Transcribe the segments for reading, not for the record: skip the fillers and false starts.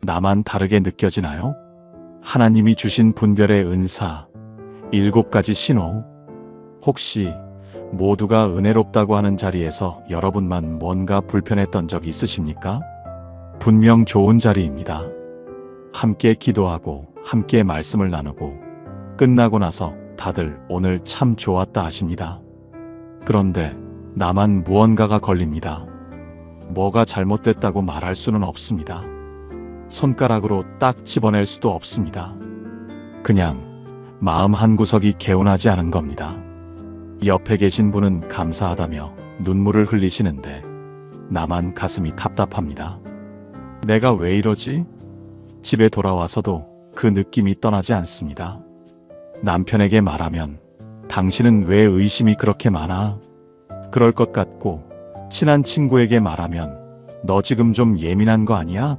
나만 다르게 느껴지나요? 하나님이 주신 분별의 은사, 7가지 신호. 혹시 모두가 은혜롭다고 하는 자리에서 여러분만 뭔가 불편했던 적 있으십니까? 분명 좋은 자리입니다. 함께 기도하고 함께 말씀을 나누고 끝나고 나서 다들 오늘 참 좋았다 하십니다. 그런데 나만 무언가가 걸립니다. 뭐가 잘못됐다고 말할 수는 없습니다. 손가락으로 딱 집어낼 수도 없습니다. 그냥 마음 한구석이 개운하지 않은 겁니다. 옆에 계신 분은 감사하다며 눈물을 흘리시는데 나만 가슴이 답답합니다. 내가 왜 이러지? 집에 돌아와서도 그 느낌이 떠나지 않습니다. 남편에게 말하면 당신은 왜 의심이 그렇게 많아? 그럴 것 같고, 친한 친구에게 말하면 너 지금 좀 예민한 거 아니야?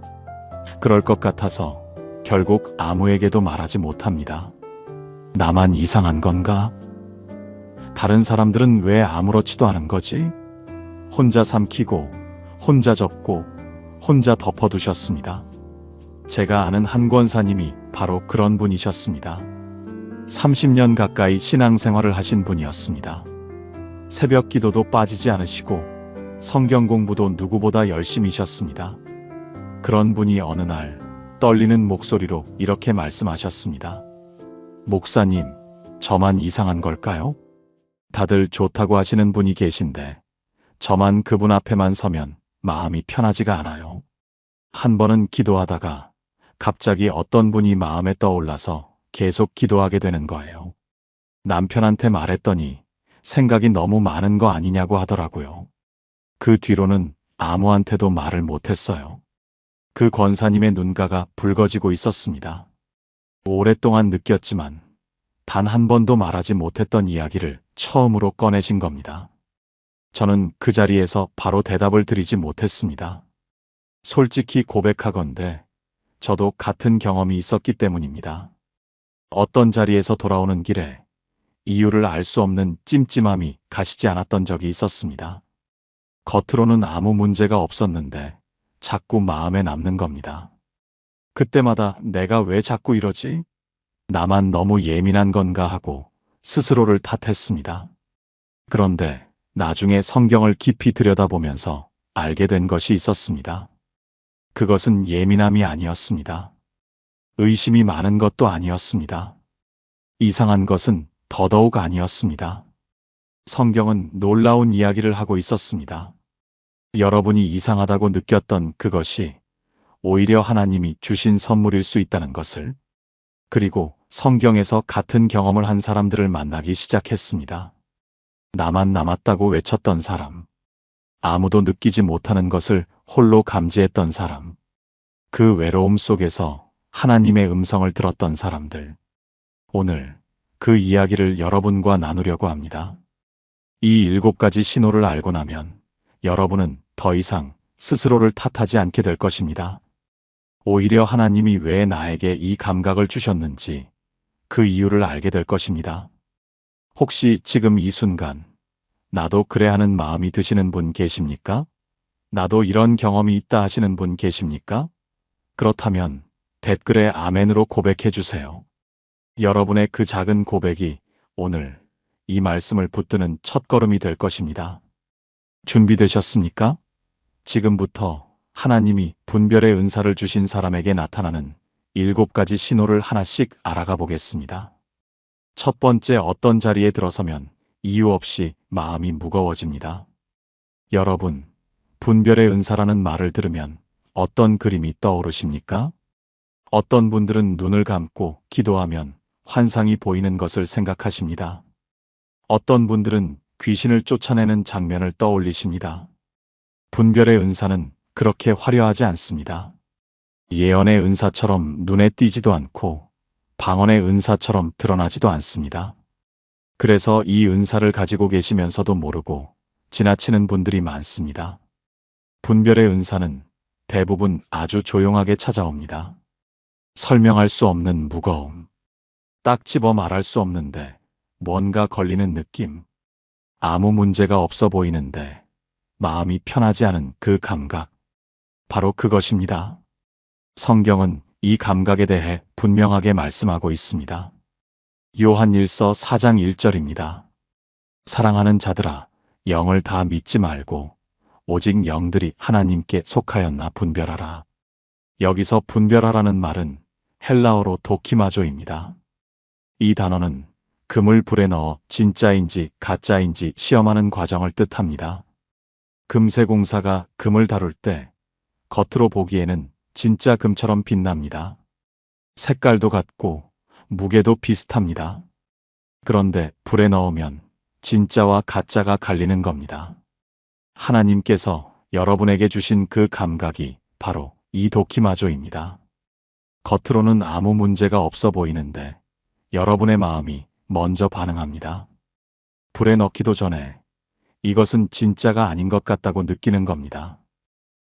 그럴 것 같아서 결국 아무에게도 말하지 못합니다. 나만 이상한 건가? 다른 사람들은 왜 아무렇지도 않은 거지? 혼자 삼키고, 혼자 접고, 혼자 덮어두셨습니다. 제가 아는 한 권사님이 바로 그런 분이셨습니다. 30년 가까이 신앙생활을 하신 분이었습니다. 새벽 기도도 빠지지 않으시고 성경 공부도 누구보다 열심히셨습니다. 그런 분이 어느 날 떨리는 목소리로 이렇게 말씀하셨습니다. 목사님, 저만 이상한 걸까요? 다들 좋다고 하시는 분이 계신데 저만 그분 앞에만 서면 마음이 편하지가 않아요. 한 번은 기도하다가 갑자기 어떤 분이 마음에 떠올라서 계속 기도하게 되는 거예요. 남편한테 말했더니 생각이 너무 많은 거 아니냐고 하더라고요. 그 뒤로는 아무한테도 말을 못했어요. 그 권사님의 눈가가 붉어지고 있었습니다. 오랫동안 느꼈지만 단 한 번도 말하지 못했던 이야기를 처음으로 꺼내신 겁니다. 저는 그 자리에서 바로 대답을 드리지 못했습니다. 솔직히 고백하건대 저도 같은 경험이 있었기 때문입니다. 어떤 자리에서 돌아오는 길에 이유를 알 수 없는 찜찜함이 가시지 않았던 적이 있었습니다. 겉으로는 아무 문제가 없었는데 자꾸 마음에 남는 겁니다. 그때마다 내가 왜 자꾸 이러지? 나만 너무 예민한 건가 하고 스스로를 탓했습니다. 그런데 나중에 성경을 깊이 들여다보면서 알게 된 것이 있었습니다. 그것은 예민함이 아니었습니다. 의심이 많은 것도 아니었습니다. 이상한 것은 더더욱 아니었습니다. 성경은 놀라운 이야기를 하고 있었습니다. 여러분이 이상하다고 느꼈던 그것이 오히려 하나님이 주신 선물일 수 있다는 것을, 그리고 성경에서 같은 경험을 한 사람들을 만나기 시작했습니다. 나만 남았다고 외쳤던 사람, 아무도 느끼지 못하는 것을 홀로 감지했던 사람, 그 외로움 속에서 하나님의 음성을 들었던 사람들. 오늘 그 이야기를 여러분과 나누려고 합니다. 이 7가지 신호를 알고 나면 여러분은 더 이상 스스로를 탓하지 않게 될 것입니다. 오히려 하나님이 왜 나에게 이 감각을 주셨는지 그 이유를 알게 될 것입니다. 혹시 지금 이 순간 나도 그래 하는 마음이 드시는 분 계십니까? 나도 이런 경험이 있다 하시는 분 계십니까? 그렇다면 댓글에 아멘으로 고백해 주세요. 여러분의 그 작은 고백이 오늘 이 말씀을 붙드는 첫걸음이 될 것입니다. 준비되셨습니까? 지금부터 하나님이 분별의 은사를 주신 사람에게 나타나는 7가지 신호를 하나씩 알아가 보겠습니다. 첫 번째, 어떤 자리에 들어서면 이유 없이 마음이 무거워집니다. 여러분, 분별의 은사라는 말을 들으면 어떤 그림이 떠오르십니까? 어떤 분들은 눈을 감고 기도하면 환상이 보이는 것을 생각하십니다. 어떤 분들은 귀신을 쫓아내는 장면을 떠올리십니다. 분별의 은사는 그렇게 화려하지 않습니다. 예언의 은사처럼 눈에 띄지도 않고 방언의 은사처럼 드러나지도 않습니다. 그래서 이 은사를 가지고 계시면서도 모르고 지나치는 분들이 많습니다. 분별의 은사는 대부분 아주 조용하게 찾아옵니다. 설명할 수 없는 무거움, 딱 집어 말할 수 없는데 뭔가 걸리는 느낌, 아무 문제가 없어 보이는데 마음이 편하지 않은 그 감각, 바로 그것입니다. 성경은 이 감각에 대해 분명하게 말씀하고 있습니다. 요한일서 4장 1절입니다. 사랑하는 자들아, 영을 다 믿지 말고 오직 영들이 하나님께 속하였나 분별하라. 여기서 분별하라는 말은 헬라어로 도키마조입니다. 이 단어는 금을 불에 넣어 진짜인지 가짜인지 시험하는 과정을 뜻합니다. 금세공사가 금을 다룰 때 겉으로 보기에는 진짜 금처럼 빛납니다. 색깔도 같고 무게도 비슷합니다. 그런데 불에 넣으면 진짜와 가짜가 갈리는 겁니다. 하나님께서 여러분에게 주신 그 감각이 바로 이 도키마조입니다. 겉으로는 아무 문제가 없어 보이는데 여러분의 마음이 먼저 반응합니다. 불에 넣기도 전에 이것은 진짜가 아닌 것 같다고 느끼는 겁니다.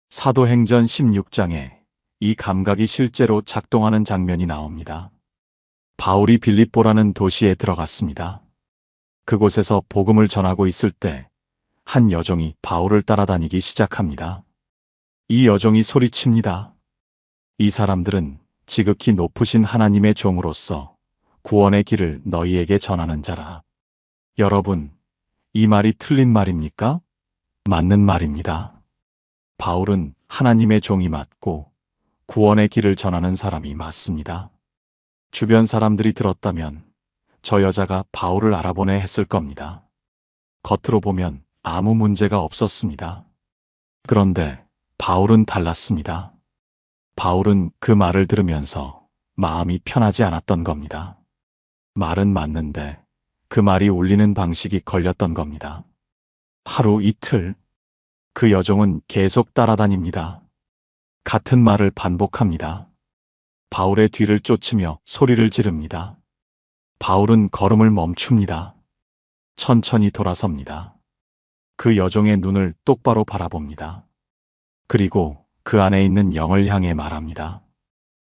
사도행전 16장에 이 감각이 실제로 작동하는 장면이 나옵니다. 바울이 빌립보라는 도시에 들어갔습니다. 그곳에서 복음을 전하고 있을 때 한 여종이 바울을 따라다니기 시작합니다. 이 여종이 소리칩니다. 이 사람들은 지극히 높으신 하나님의 종으로서 구원의 길을 너희에게 전하는 자라. 여러분, 이 말이 틀린 말입니까? 맞는 말입니다. 바울은 하나님의 종이 맞고 구원의 길을 전하는 사람이 맞습니다. 주변 사람들이 들었다면 저 여자가 바울을 알아보네 했을 겁니다. 겉으로 보면 아무 문제가 없었습니다. 그런데 바울은 달랐습니다. 바울은 그 말을 들으면서 마음이 편하지 않았던 겁니다. 말은 맞는데 그 말이 울리는 방식이 걸렸던 겁니다. 하루 이틀 그 여종은 계속 따라다닙니다. 같은 말을 반복합니다. 바울의 뒤를 쫓으며 소리를 지릅니다. 바울은 걸음을 멈춥니다. 천천히 돌아섭니다. 그 여종의 눈을 똑바로 바라봅니다. 그리고 그 안에 있는 영을 향해 말합니다.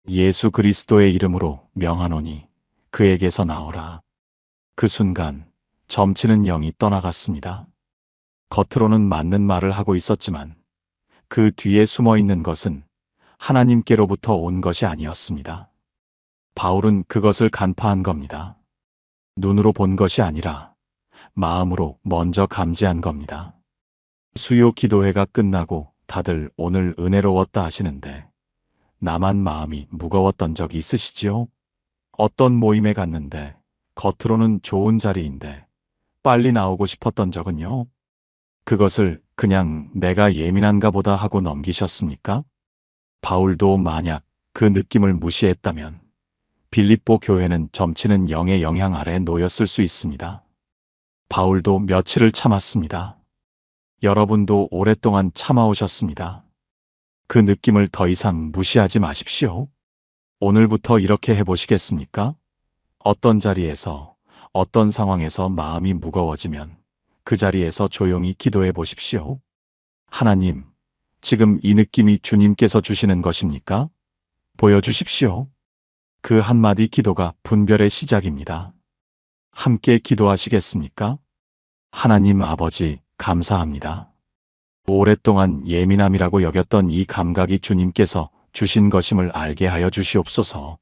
예수 그리스도의 이름으로 명하노니 그에게서 나오라. 그 순간 점치는 영이 떠나갔습니다. 겉으로는 맞는 말을 하고 있었지만 그 뒤에 숨어 있는 것은 하나님께로부터 온 것이 아니었습니다. 바울은 그것을 간파한 겁니다. 눈으로 본 것이 아니라 마음으로 먼저 감지한 겁니다. 수요 기도회가 끝나고 다들 오늘 은혜로웠다 하시는데 나만 마음이 무거웠던 적이 있으시지요? 어떤 모임에 갔는데 겉으로는 좋은 자리인데 빨리 나오고 싶었던 적은요? 그것을 그냥 내가 예민한가 보다 하고 넘기셨습니까? 바울도 만약 그 느낌을 무시했다면 빌립보 교회는 점치는 영의 영향 아래 놓였을 수 있습니다. 바울도 며칠을 참았습니다. 여러분도 오랫동안 참아오셨습니다. 그 느낌을 더 이상 무시하지 마십시오. 오늘부터 이렇게 해보시겠습니까? 어떤 자리에서, 어떤 상황에서 마음이 무거워지면 그 자리에서 조용히 기도해 보십시오. 하나님, 지금 이 느낌이 주님께서 주시는 것입니까? 보여주십시오. 그 한마디 기도가 분별의 시작입니다. 함께 기도하시겠습니까? 하나님 아버지, 감사합니다. 오랫동안 예민함이라고 여겼던 이 감각이 주님께서 주신 것임을 알게 하여 주시옵소서.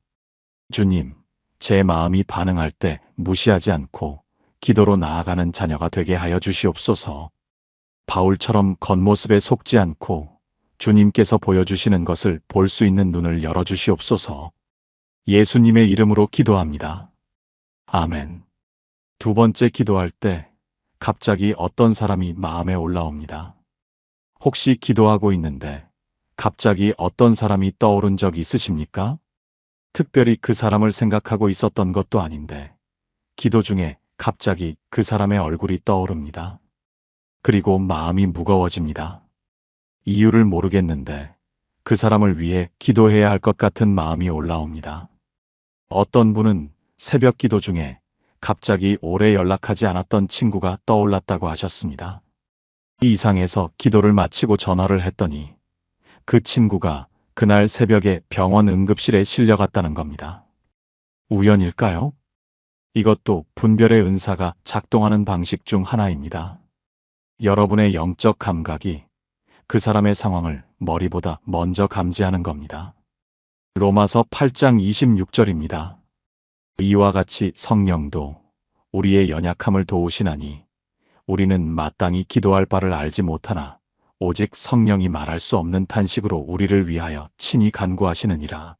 주님, 제 마음이 반응할 때 무시하지 않고 기도로 나아가는 자녀가 되게 하여 주시옵소서. 바울처럼 겉모습에 속지 않고 주님께서 보여주시는 것을 볼 수 있는 눈을 열어주시옵소서. 예수님의 이름으로 기도합니다. 아멘. 두 번째 기도할 때 갑자기 어떤 사람이 마음에 올라옵니다. 혹시 기도하고 있는데 갑자기 어떤 사람이 떠오른 적 있으십니까? 특별히 그 사람을 생각하고 있었던 것도 아닌데 기도 중에 갑자기 그 사람의 얼굴이 떠오릅니다. 그리고 마음이 무거워집니다. 이유를 모르겠는데 그 사람을 위해 기도해야 할 것 같은 마음이 올라옵니다. 어떤 분은 새벽 기도 중에 갑자기 오래 연락하지 않았던 친구가 떠올랐다고 하셨습니다. 이 이상해서 기도를 마치고 전화를 했더니 그 친구가 그날 새벽에 병원 응급실에 실려갔다는 겁니다. 우연일까요? 이것도 분별의 은사가 작동하는 방식 중 하나입니다. 여러분의 영적 감각이 그 사람의 상황을 머리보다 먼저 감지하는 겁니다. 로마서 8장 26절입니다. 이와 같이 성령도 우리의 연약함을 도우시나니 우리는 마땅히 기도할 바를 알지 못하나 오직 성령이 말할 수 없는 탄식으로 우리를 위하여 친히 간구하시느니라.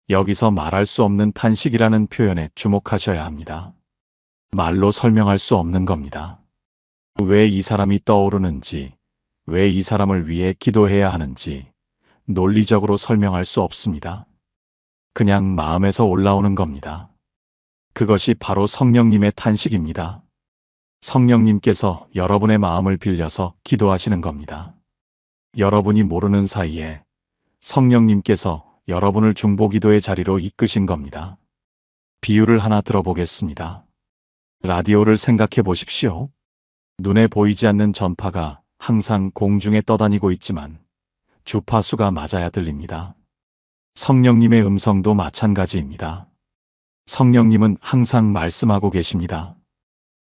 여기서 말할 수 없는 탄식이라는 표현에 주목하셔야 합니다. 말로 설명할 수 없는 겁니다. 왜 이 사람이 떠오르는지, 왜 이 사람을 위해 기도해야 하는지 논리적으로 설명할 수 없습니다. 그냥 마음에서 올라오는 겁니다. 그것이 바로 성령님의 탄식입니다. 성령님께서 여러분의 마음을 빌려서 기도하시는 겁니다. 여러분이 모르는 사이에 성령님께서 여러분을 중보기도의 자리로 이끄신 겁니다. 비유를 하나 들어보겠습니다. 라디오를 생각해 보십시오. 눈에 보이지 않는 전파가 항상 공중에 떠다니고 있지만 주파수가 맞아야 들립니다. 성령님의 음성도 마찬가지입니다. 성령님은 항상 말씀하고 계십니다.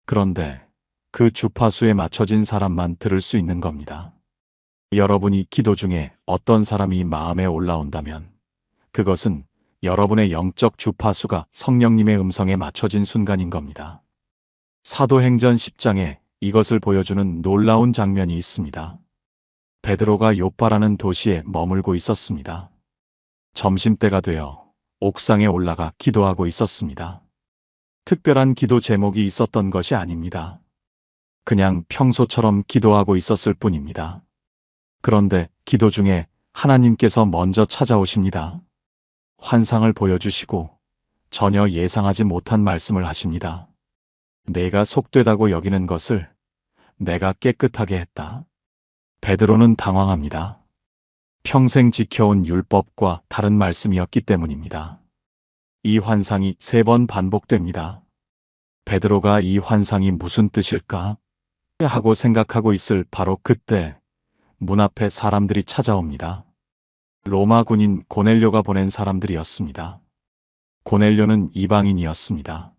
그런데 그 주파수에 맞춰진 사람만 들을 수 있는 겁니다. 여러분이 기도 중에 어떤 사람이 마음에 올라온다면 그것은 여러분의 영적 주파수가 성령님의 음성에 맞춰진 순간인 겁니다. 사도행전 10장에 이것을 보여주는 놀라운 장면이 있습니다. 베드로가 요빠라는 도시에 머물고 있었습니다. 점심때가 되어 옥상에 올라가 기도하고 있었습니다. 특별한 기도 제목이 있었던 것이 아닙니다. 그냥 평소처럼 기도하고 있었을 뿐입니다. 그런데 기도 중에 하나님께서 먼저 찾아오십니다. 환상을 보여주시고 전혀 예상하지 못한 말씀을 하십니다. 내가 속되다고 여기는 것을 내가 깨끗하게 했다. 베드로는 당황합니다. 평생 지켜온 율법과 다른 말씀이었기 때문입니다. 이 환상이 3번 반복됩니다. 베드로가 이 환상이 무슨 뜻일까? 하고 생각하고 있을 바로 그때 문 앞에 사람들이 찾아옵니다. 로마 군인 고넬료가 보낸 사람들이었습니다. 고넬료는 이방인이었습니다.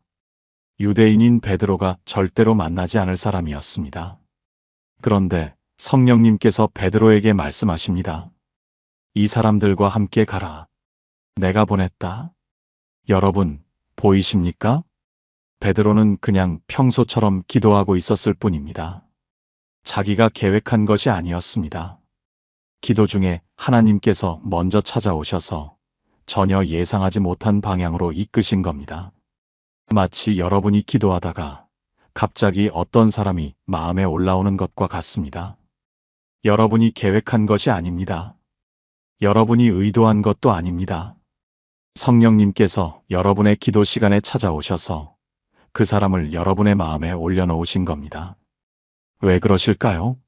유대인인 베드로가 절대로 만나지 않을 사람이었습니다. 그런데 성령님께서 베드로에게 말씀하십니다. 이 사람들과 함께 가라. 내가 보냈다. 여러분, 보이십니까? 베드로는 그냥 평소처럼 기도하고 있었을 뿐입니다. 자기가 계획한 것이 아니었습니다. 기도 중에 하나님께서 먼저 찾아오셔서 전혀 예상하지 못한 방향으로 이끄신 겁니다. 마치 여러분이 기도하다가 갑자기 어떤 사람이 마음에 올라오는 것과 같습니다. 여러분이 계획한 것이 아닙니다. 여러분이 의도한 것도 아닙니다. 성령님께서 여러분의 기도 시간에 찾아오셔서 그 사람을 여러분의 마음에 올려놓으신 겁니다. 왜 그러실까요?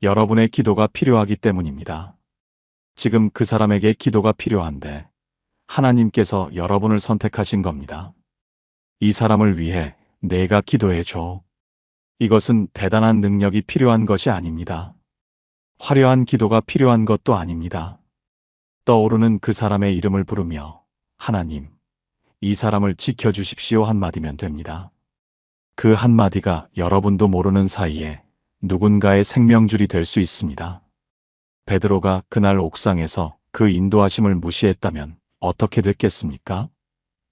여러분의 기도가 필요하기 때문입니다. 지금 그 사람에게 기도가 필요한데 하나님께서 여러분을 선택하신 겁니다. 이 사람을 위해 내가 기도해 줘. 이것은 대단한 능력이 필요한 것이 아닙니다. 화려한 기도가 필요한 것도 아닙니다. 떠오르는 그 사람의 이름을 부르며 하나님, 이 사람을 지켜주십시오 한마디면 됩니다. 그 한마디가 여러분도 모르는 사이에 누군가의 생명줄이 될 수 있습니다. 베드로가 그날 옥상에서 그 인도하심을 무시했다면 어떻게 됐겠습니까?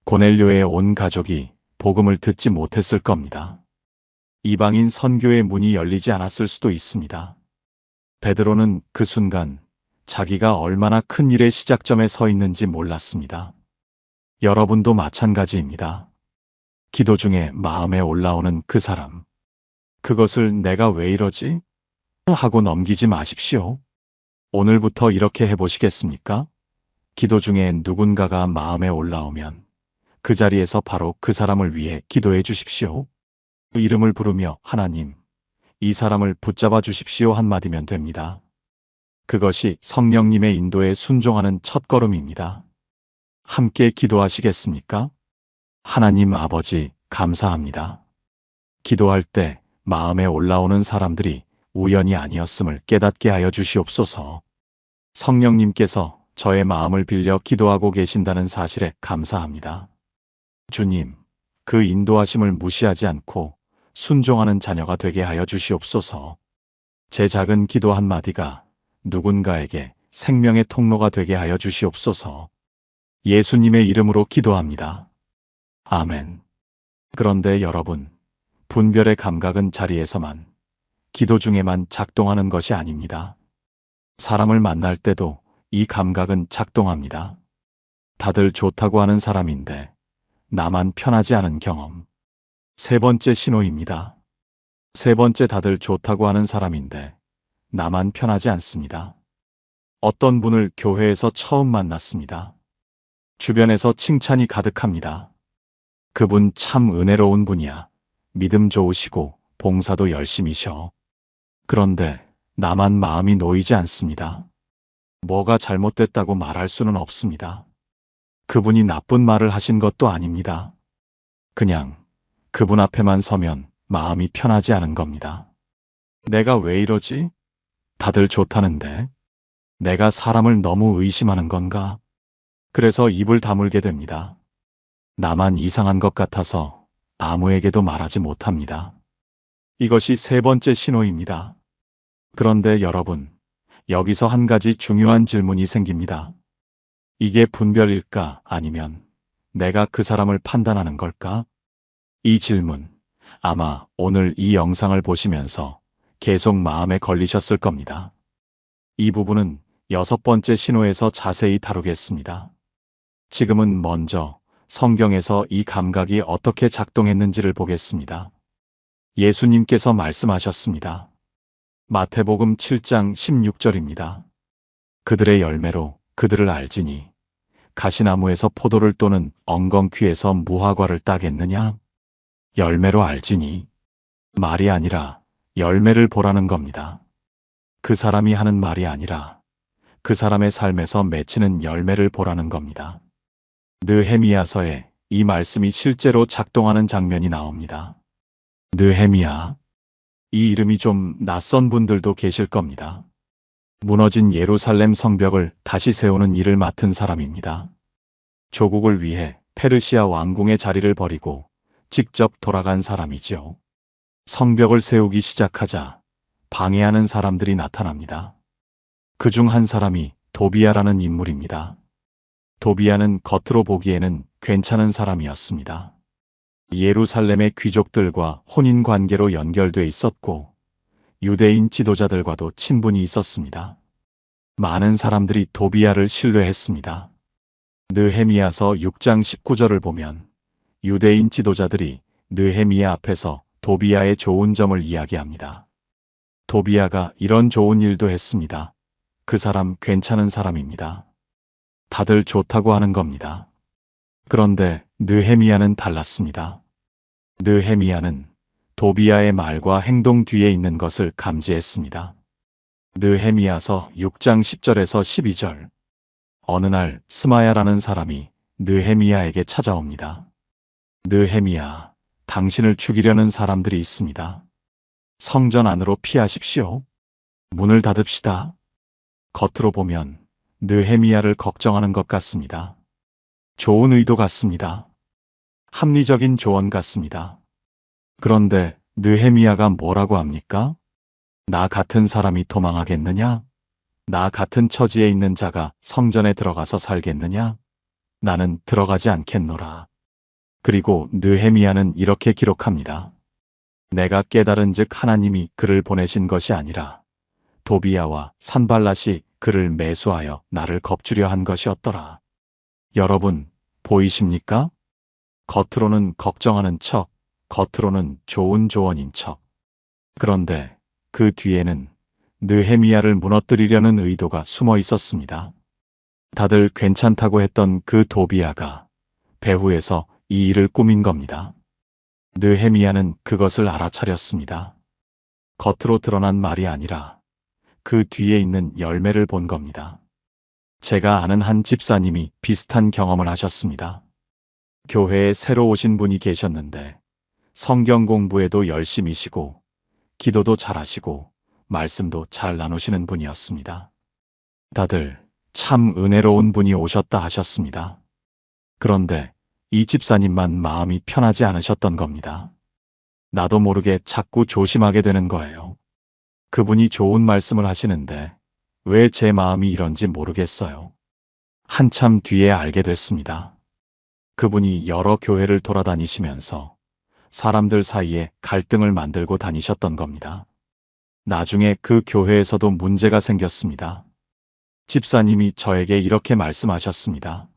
고넬료의 온 가족이 복음을 듣지 못했을 겁니다. 이방인 선교의 문이 열리지 않았을 수도 있습니다. 베드로는 그 순간 자기가 얼마나 큰 일의 시작점에 서 있는지 몰랐습니다. 여러분도 마찬가지입니다. 기도 중에 마음에 올라오는 그 사람. 그것을 내가 왜 이러지? 하고 넘기지 마십시오. 오늘부터 이렇게 해보시겠습니까? 기도 중에 누군가가 마음에 올라오면 그 자리에서 바로 그 사람을 위해 기도해 주십시오. 그 이름을 부르며 하나님, 이 사람을 붙잡아 주십시오 한마디면 됩니다. 그것이 성령님의 인도에 순종하는 첫걸음입니다. 함께 기도하시겠습니까? 하나님 아버지, 감사합니다. 기도할 때 마음에 올라오는 사람들이 우연이 아니었음을 깨닫게 하여 주시옵소서. 성령님께서 저의 마음을 빌려 기도하고 계신다는 사실에 감사합니다. 주님, 그 인도하심을 무시하지 않고 순종하는 자녀가 되게 하여 주시옵소서. 제 작은 기도 한마디가 누군가에게 생명의 통로가 되게 하여 주시옵소서. 예수님의 이름으로 기도합니다. 아멘. 그런데 여러분, 분별의 감각은 자리에서만, 기도 중에만 작동하는 것이 아닙니다. 사람을 만날 때도 이 감각은 작동합니다. 다들 좋다고 하는 사람인데 나만 편하지 않은 경험. 세 번째 신호입니다. 세 번째, 다들 좋다고 하는 사람인데 나만 편하지 않습니다. 어떤 분을 교회에서 처음 만났습니다. 주변에서 칭찬이 가득합니다. 그분 참 은혜로운 분이야. 믿음 좋으시고 봉사도 열심히셔. 그런데 나만 마음이 놓이지 않습니다. 뭐가 잘못됐다고 말할 수는 없습니다. 그분이 나쁜 말을 하신 것도 아닙니다. 그냥 그분 앞에만 서면 마음이 편하지 않은 겁니다. 내가 왜 이러지? 다들 좋다는데 내가 사람을 너무 의심하는 건가? 그래서 입을 다물게 됩니다. 나만 이상한 것 같아서 아무에게도 말하지 못합니다. 이것이 세 번째 신호입니다. 그런데 여러분, 여기서 한 가지 중요한 질문이 생깁니다. 이게 분별일까? 아니면 내가 그 사람을 판단하는 걸까? 이 질문, 아마 오늘 이 영상을 보시면서 계속 마음에 걸리셨을 겁니다. 이 부분은 여섯 번째 신호에서 자세히 다루겠습니다. 지금은 먼저 성경에서 이 감각이 어떻게 작동했는지를 보겠습니다. 예수님께서 말씀하셨습니다. 마태복음 7장 16절입니다. 그들의 열매로 그들을 알지니 가시나무에서 포도를 또는 엉겅퀴에서 무화과를 따겠느냐? 열매로 알지니, 말이 아니라 열매를 보라는 겁니다. 그 사람이 하는 말이 아니라 그 사람의 삶에서 맺히는 열매를 보라는 겁니다. 느헤미야서에 이 말씀이 실제로 작동하는 장면이 나옵니다. 느헤미야, 이 이름이 좀 낯선 분들도 계실 겁니다. 무너진 예루살렘 성벽을 다시 세우는 일을 맡은 사람입니다. 조국을 위해 페르시아 왕궁의 자리를 버리고 직접 돌아간 사람이죠. 성벽을 세우기 시작하자 방해하는 사람들이 나타납니다. 그중 한 사람이 도비야라는 인물입니다. 도비야는 겉으로 보기에는 괜찮은 사람이었습니다. 예루살렘의 귀족들과 혼인 관계로 연결돼 있었고 유대인 지도자들과도 친분이 있었습니다. 많은 사람들이 도비야를 신뢰했습니다. 느헤미야서 6장 19절을 보면 유대인 지도자들이 느헤미야 앞에서 도비야의 좋은 점을 이야기합니다. 도비야가 이런 좋은 일도 했습니다. 그 사람 괜찮은 사람입니다. 다들 좋다고 하는 겁니다. 그런데 느헤미야는 달랐습니다. 느헤미야는 도비야의 말과 행동 뒤에 있는 것을 감지했습니다. 느헤미야서 6장 10절에서 12절. 어느 날 스마야라는 사람이 느헤미야에게 찾아옵니다. 느헤미야, 당신을 죽이려는 사람들이 있습니다. 성전 안으로 피하십시오. 문을 닫읍시다. 겉으로 보면 느헤미야를 걱정하는 것 같습니다. 좋은 의도 같습니다. 합리적인 조언 같습니다. 그런데 느헤미야가 뭐라고 합니까? 나 같은 사람이 도망하겠느냐? 나 같은 처지에 있는 자가 성전에 들어가서 살겠느냐? 나는 들어가지 않겠노라. 그리고 느헤미야는 이렇게 기록합니다. 내가 깨달은즉 하나님이 그를 보내신 것이 아니라 도비야와 산발랏이 그를 매수하여 나를 겁주려 한 것이었더라. 여러분, 보이십니까? 겉으로는 걱정하는 척, 겉으로는 좋은 조언인 척. 그런데 그 뒤에는 느헤미야를 무너뜨리려는 의도가 숨어 있었습니다. 다들 괜찮다고 했던 그 도비야가 배후에서 이 일을 꾸민 겁니다. 느헤미야는 그것을 알아차렸습니다. 겉으로 드러난 말이 아니라 그 뒤에 있는 열매를 본 겁니다. 제가 아는 한 집사님이 비슷한 경험을 하셨습니다. 교회에 새로 오신 분이 계셨는데 성경 공부에도 열심히시고 기도도 잘하시고 말씀도 잘 나누시는 분이었습니다. 다들 참 은혜로운 분이 오셨다 하셨습니다. 그런데 이 집사님만 마음이 편하지 않으셨던 겁니다. 나도 모르게 자꾸 조심하게 되는 거예요. 그분이 좋은 말씀을 하시는데 왜 제 마음이 이런지 모르겠어요. 한참 뒤에 알게 됐습니다. 그분이 여러 교회를 돌아다니시면서 사람들 사이에 갈등을 만들고 다니셨던 겁니다. 나중에 그 교회에서도 문제가 생겼습니다. 집사님이 저에게 이렇게 말씀하셨습니다.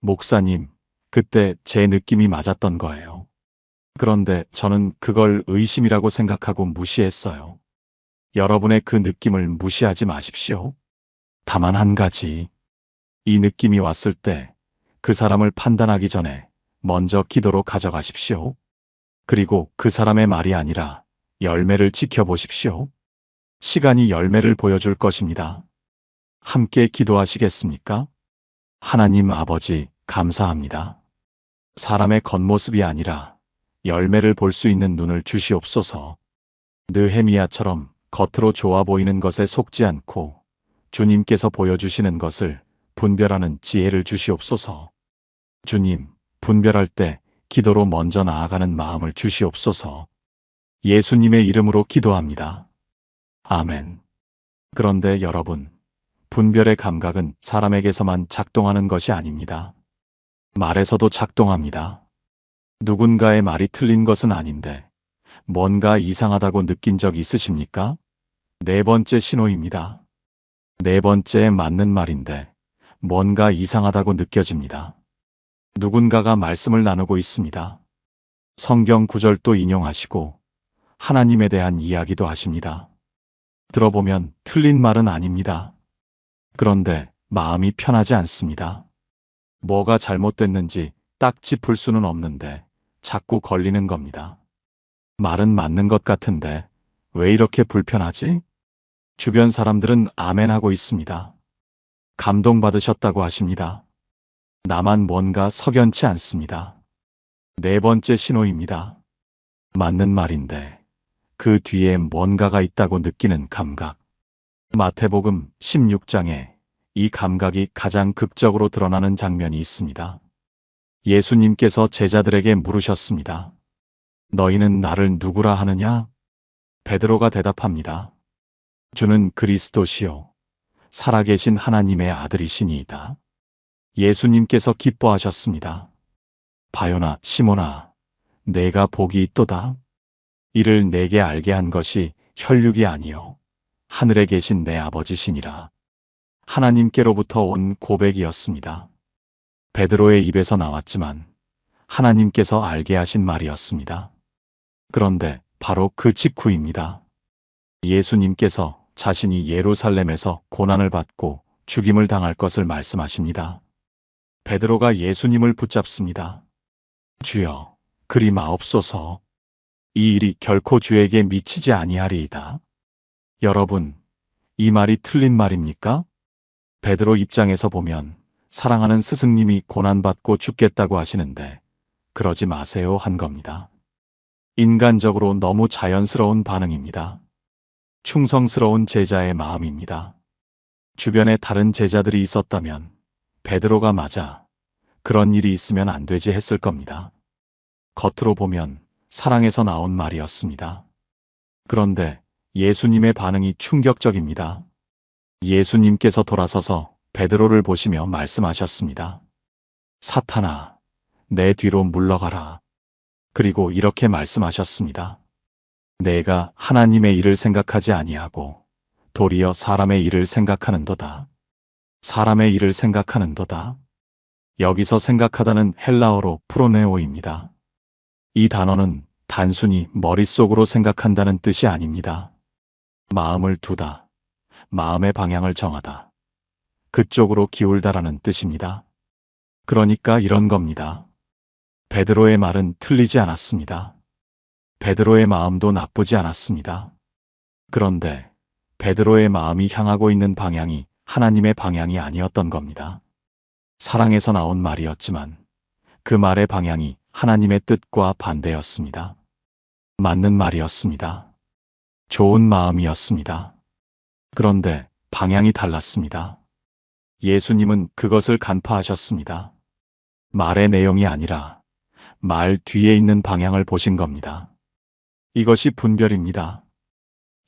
목사님, 그때 제 느낌이 맞았던 거예요. 그런데 저는 그걸 의심이라고 생각하고 무시했어요. 여러분의 그 느낌을 무시하지 마십시오. 다만 한 가지, 이 느낌이 왔을 때 그 사람을 판단하기 전에 먼저 기도로 가져가십시오. 그리고 그 사람의 말이 아니라 열매를 지켜보십시오. 시간이 열매를 보여줄 것입니다. 함께 기도하시겠습니까? 하나님 아버지, 감사합니다. 사람의 겉모습이 아니라 열매를 볼 수 있는 눈을 주시옵소서. 느헤미야처럼 겉으로 좋아 보이는 것에 속지 않고 주님께서 보여주시는 것을 분별하는 지혜를 주시옵소서. 주님, 분별할 때 기도로 먼저 나아가는 마음을 주시옵소서. 예수님의 이름으로 기도합니다. 아멘. 그런데 여러분, 분별의 감각은 사람에게서만 작동하는 것이 아닙니다. 말에서도 작동합니다. 누군가의 말이 틀린 것은 아닌데 뭔가 이상하다고 느낀 적 있으십니까? 네 번째 신호입니다. 네 번째에 맞는 말인데 뭔가 이상하다고 느껴집니다. 누군가가 말씀을 나누고 있습니다. 성경 구절도 인용하시고 하나님에 대한 이야기도 하십니다. 들어보면 틀린 말은 아닙니다. 그런데 마음이 편하지 않습니다. 뭐가 잘못됐는지 딱 짚을 수는 없는데 자꾸 걸리는 겁니다. 말은 맞는 것 같은데 왜 이렇게 불편하지? 주변 사람들은 아멘하고 있습니다. 감동받으셨다고 하십니다. 나만 뭔가 석연치 않습니다. 네 번째 신호입니다. 맞는 말인데 그 뒤에 뭔가가 있다고 느끼는 감각. 마태복음 16장에 이 감각이 가장 극적으로 드러나는 장면이 있습니다. 예수님께서 제자들에게 물으셨습니다. 너희는 나를 누구라 하느냐? 베드로가 대답합니다. 주는 그리스도시요 살아계신 하나님의 아들이시니이다. 예수님께서 기뻐하셨습니다. 바요나 시몬아, 내가 복이 있도다. 이를 내게 알게 한 것이 혈육이 아니요 하늘에 계신 내 아버지시니라. 하나님께로부터 온 고백이었습니다. 베드로의 입에서 나왔지만 하나님께서 알게 하신 말이었습니다. 그런데 바로 그 직후입니다. 예수님께서 자신이 예루살렘에서 고난을 받고 죽임을 당할 것을 말씀하십니다. 베드로가 예수님을 붙잡습니다. 주여, 그리 마옵소서. 이 일이 결코 주에게 미치지 아니하리이다. 여러분, 이 말이 틀린 말입니까? 베드로 입장에서 보면 사랑하는 스승님이 고난받고 죽겠다고 하시는데 그러지 마세요 한 겁니다. 인간적으로 너무 자연스러운 반응입니다. 충성스러운 제자의 마음입니다. 주변에 다른 제자들이 있었다면 베드로가 맞아 그런 일이 있으면 안 되지 했을 겁니다. 겉으로 보면 사랑에서 나온 말이었습니다. 그런데 예수님의 반응이 충격적입니다. 예수님께서 돌아서서 베드로를 보시며 말씀하셨습니다. 사탄아, 내 뒤로 물러가라. 그리고 이렇게 말씀하셨습니다. 내가 하나님의 일을 생각하지 아니하고 도리어 사람의 일을 생각하는도다. 사람의 일을 생각하는도다. 여기서 생각하다는 헬라어로 프로네오입니다. 이 단어는 단순히 머릿속으로 생각한다는 뜻이 아닙니다. 마음을 두다, 마음의 방향을 정하다, 그쪽으로 기울다라는 뜻입니다. 그러니까 이런 겁니다. 베드로의 말은 틀리지 않았습니다. 베드로의 마음도 나쁘지 않았습니다. 그런데 베드로의 마음이 향하고 있는 방향이 하나님의 방향이 아니었던 겁니다. 사랑에서 나온 말이었지만 그 말의 방향이 하나님의 뜻과 반대였습니다. 맞는 말이었습니다. 좋은 마음이었습니다. 그런데 방향이 달랐습니다. 예수님은 그것을 간파하셨습니다. 말의 내용이 아니라 말 뒤에 있는 방향을 보신 겁니다. 이것이 분별입니다.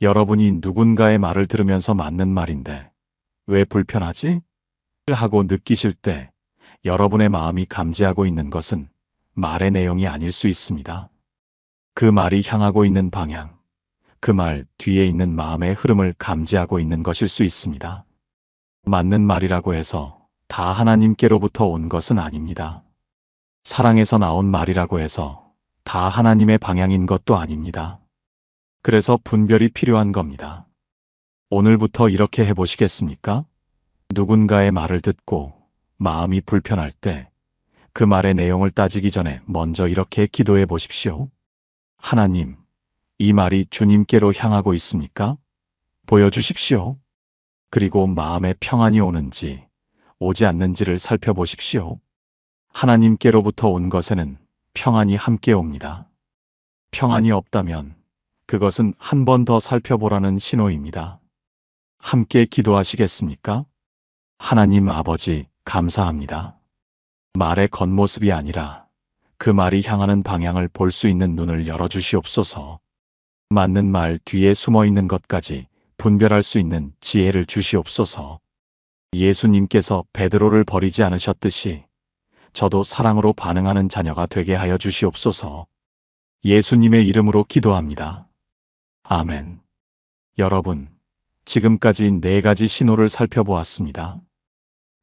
여러분이 누군가의 말을 들으면서 맞는 말인데 왜 불편하지? 하고 느끼실 때 여러분의 마음이 감지하고 있는 것은 말의 내용이 아닐 수 있습니다. 그 말이 향하고 있는 방향, 그 말 뒤에 있는 마음의 흐름을 감지하고 있는 것일 수 있습니다. 맞는 말이라고 해서 다 하나님께로부터 온 것은 아닙니다. 사랑에서 나온 말이라고 해서 다 하나님의 방향인 것도 아닙니다. 그래서 분별이 필요한 겁니다. 오늘부터 이렇게 해보시겠습니까? 누군가의 말을 듣고 마음이 불편할 때 그 말의 내용을 따지기 전에 먼저 이렇게 기도해 보십시오. 하나님, 이 말이 주님께로 향하고 있습니까? 보여주십시오. 그리고 마음에 평안이 오는지 오지 않는지를 살펴보십시오. 하나님께로부터 온 것에는 평안이 함께 옵니다. 평안이 없다면 그것은 한 번 더 살펴보라는 신호입니다. 함께 기도하시겠습니까? 하나님 아버지, 감사합니다. 말의 겉모습이 아니라 그 말이 향하는 방향을 볼 수 있는 눈을 열어주시옵소서. 맞는 말 뒤에 숨어 있는 것까지 분별할 수 있는 지혜를 주시옵소서. 예수님께서 베드로를 버리지 않으셨듯이 저도 사랑으로 반응하는 자녀가 되게 하여 주시옵소서. 예수님의 이름으로 기도합니다. 아멘. 여러분, 지금까지 4가지 신호를 살펴보았습니다.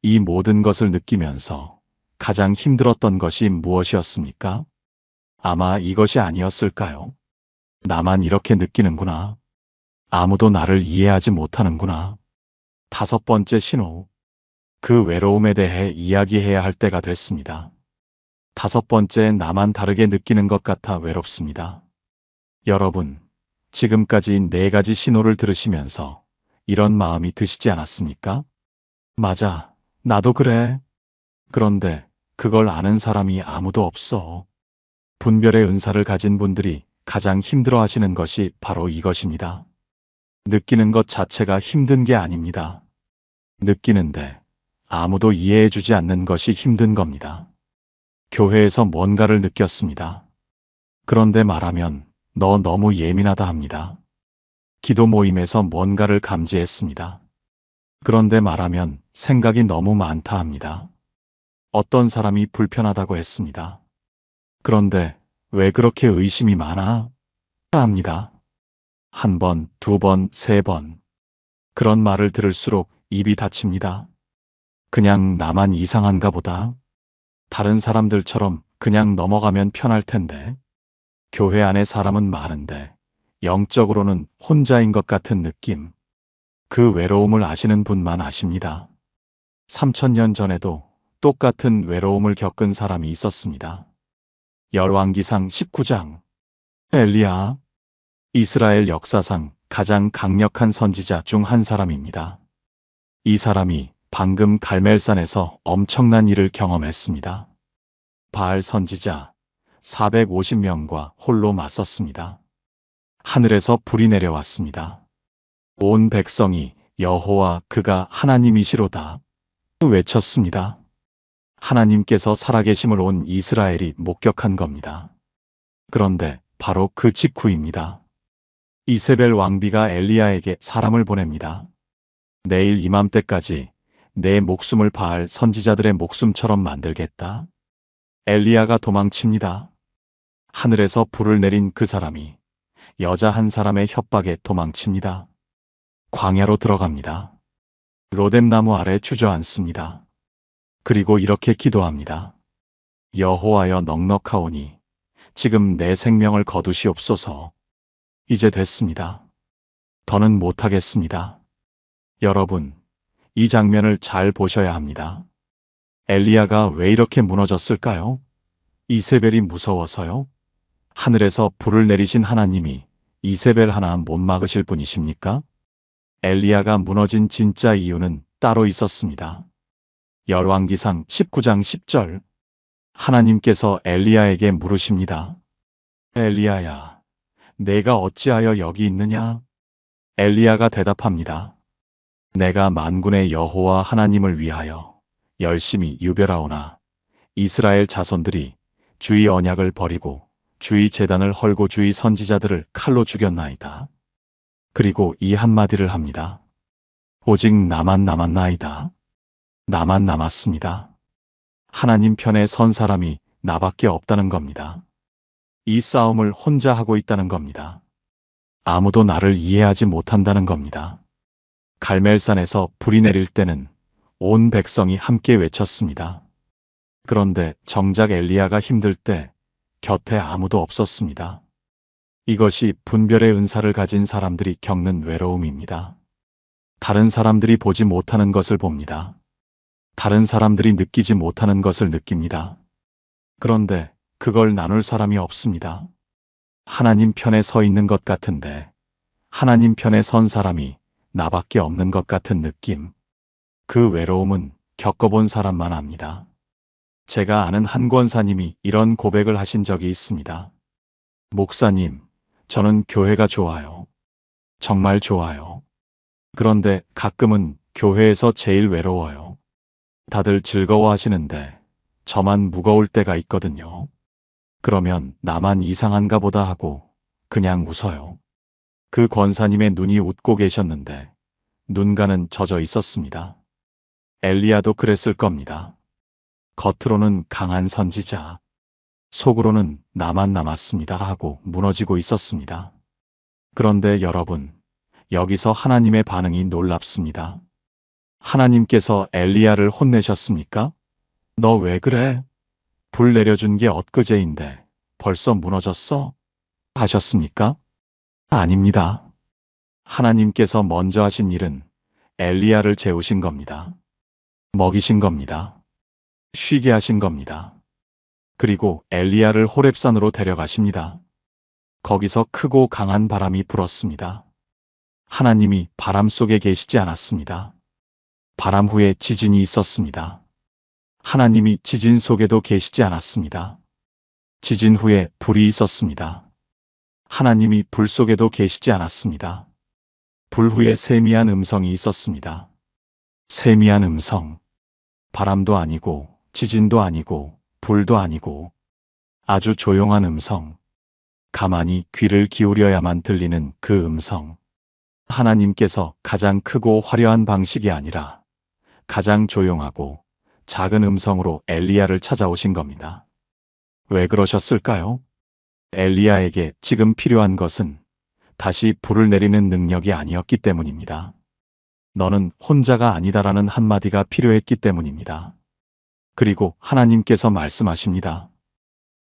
이 모든 것을 느끼면서 가장 힘들었던 것이 무엇이었습니까? 아마 이것이 아니었을까요? 나만 이렇게 느끼는구나. 아무도 나를 이해하지 못하는구나. 5번째 신호. 그 외로움에 대해 이야기해야 할 때가 됐습니다. 5번째, 나만 다르게 느끼는 것 같아 외롭습니다. 여러분, 지금까지 4가지 신호를 들으시면서 이런 마음이 드시지 않았습니까? 맞아, 나도 그래. 그런데 그걸 아는 사람이 아무도 없어. 분별의 은사를 가진 분들이 가장 힘들어 하시는 것이 바로 이것입니다. 느끼는 것 자체가 힘든 게 아닙니다. 느끼는데 아무도 이해해 주지 않는 것이 힘든 겁니다. 교회에서 뭔가를 느꼈습니다. 그런데 말하면 너 너무 예민하다 합니다. 기도 모임에서 뭔가를 감지했습니다. 그런데 말하면 생각이 너무 많다 합니다. 어떤 사람이 불편하다고 했습니다. 그런데 왜 그렇게 의심이 많아? 합니다. 1번, 2번, 3번. 그런 말을 들을수록 입이 닫힙니다. 그냥 나만 이상한가 보다. 다른 사람들처럼 그냥 넘어가면 편할 텐데. 교회 안에 사람은 많은데 영적으로는 혼자인 것 같은 느낌. 그 외로움을 아시는 분만 아십니다. 3000년 전에도 똑같은 외로움을 겪은 사람이 있었습니다. 열왕기상 19장. 엘리야. 이스라엘 역사상 가장 강력한 선지자 중 한 사람입니다. 이 사람이 방금 갈멜산에서 엄청난 일을 경험했습니다. 바알 선지자 450명과 홀로 맞섰습니다. 하늘에서 불이 내려왔습니다. 온 백성이 여호와 그가 하나님이시로다 외쳤습니다. 하나님께서 살아계심을 온 이스라엘이 목격한 겁니다. 그런데 바로 그 직후입니다. 이세벨 왕비가 엘리야에게 사람을 보냅니다. 내일 이맘때까지 내 목숨을 바알 선지자들의 목숨처럼 만들겠다. 엘리야가 도망칩니다. 하늘에서 불을 내린 그 사람이 여자 한 사람의 협박에 도망칩니다. 광야로 들어갑니다. 로뎀나무 아래 주저앉습니다. 그리고 이렇게 기도합니다. 여호와여 넉넉하오니 지금 내 생명을 거두시옵소서. 이제 됐습니다. 더는 못하겠습니다. 여러분, 이 장면을 잘 보셔야 합니다. 엘리야가 왜 이렇게 무너졌을까요? 이세벨이 무서워서요? 하늘에서 불을 내리신 하나님이 이세벨 하나 못 막으실 분이십니까? 엘리야가 무너진 진짜 이유는 따로 있었습니다. 열왕기상 19장 10절. 하나님께서 엘리야에게 물으십니다. 엘리야야, 내가 어찌하여 여기 있느냐? 엘리야가 대답합니다. 내가 만군의 여호와 하나님을 위하여 열심히 유별하오나 이스라엘 자손들이 주의 언약을 버리고 주의 제단을 헐고 주의 선지자들을 칼로 죽였나이다. 그리고 이 한마디를 합니다. 오직 나만 남았나이다. 나만 남았습니다. 하나님 편에 선 사람이 나밖에 없다는 겁니다. 이 싸움을 혼자 하고 있다는 겁니다. 아무도 나를 이해하지 못한다는 겁니다. 갈멜산에서 불이 내릴 때는 온 백성이 함께 외쳤습니다. 그런데 정작 엘리야가 힘들 때 곁에 아무도 없었습니다. 이것이 분별의 은사를 가진 사람들이 겪는 외로움입니다. 다른 사람들이 보지 못하는 것을 봅니다. 다른 사람들이 느끼지 못하는 것을 느낍니다. 그런데 그걸 나눌 사람이 없습니다. 하나님 편에 서 있는 것 같은데 하나님 편에 선 사람이 나밖에 없는 것 같은 느낌. 그 외로움은 겪어본 사람만 압니다. 제가 아는 한 권사님이 이런 고백을 하신 적이 있습니다. 목사님, 저는 교회가 좋아요. 정말 좋아요. 그런데 가끔은 교회에서 제일 외로워요. 다들 즐거워하시는데 저만 무거울 때가 있거든요. 그러면 나만 이상한가 보다 하고 그냥 웃어요. 그 권사님의 눈이 웃고 계셨는데 눈가는 젖어 있었습니다. 엘리야도 그랬을 겁니다. 겉으로는 강한 선지자, 속으로는 나만 남았습니다 하고 무너지고 있었습니다. 그런데 여러분, 여기서 하나님의 반응이 놀랍습니다. 하나님께서 엘리야를 혼내셨습니까? 너 왜 그래? 불 내려준 게 엊그제인데 벌써 무너졌어? 하셨습니까? 아닙니다. 하나님께서 먼저 하신 일은 엘리야를 재우신 겁니다. 먹이신 겁니다. 쉬게 하신 겁니다. 그리고 엘리야를 호렙산으로 데려가십니다. 거기서 크고 강한 바람이 불었습니다. 하나님이 바람 속에 계시지 않았습니다. 바람 후에 지진이 있었습니다. 하나님이 지진 속에도 계시지 않았습니다. 지진 후에 불이 있었습니다. 하나님이 불 속에도 계시지 않았습니다. 불 후에 세미한 음성이 있었습니다. 세미한 음성. 바람도 아니고 지진도 아니고 불도 아니고 아주 조용한 음성. 가만히 귀를 기울여야만 들리는 그 음성. 하나님께서 가장 크고 화려한 방식이 아니라 가장 조용하고 작은 음성으로 엘리야를 찾아오신 겁니다. 왜 그러셨을까요? 엘리야에게 지금 필요한 것은 다시 불을 내리는 능력이 아니었기 때문입니다. 너는 혼자가 아니다라는 한마디가 필요했기 때문입니다. 그리고 하나님께서 말씀하십니다.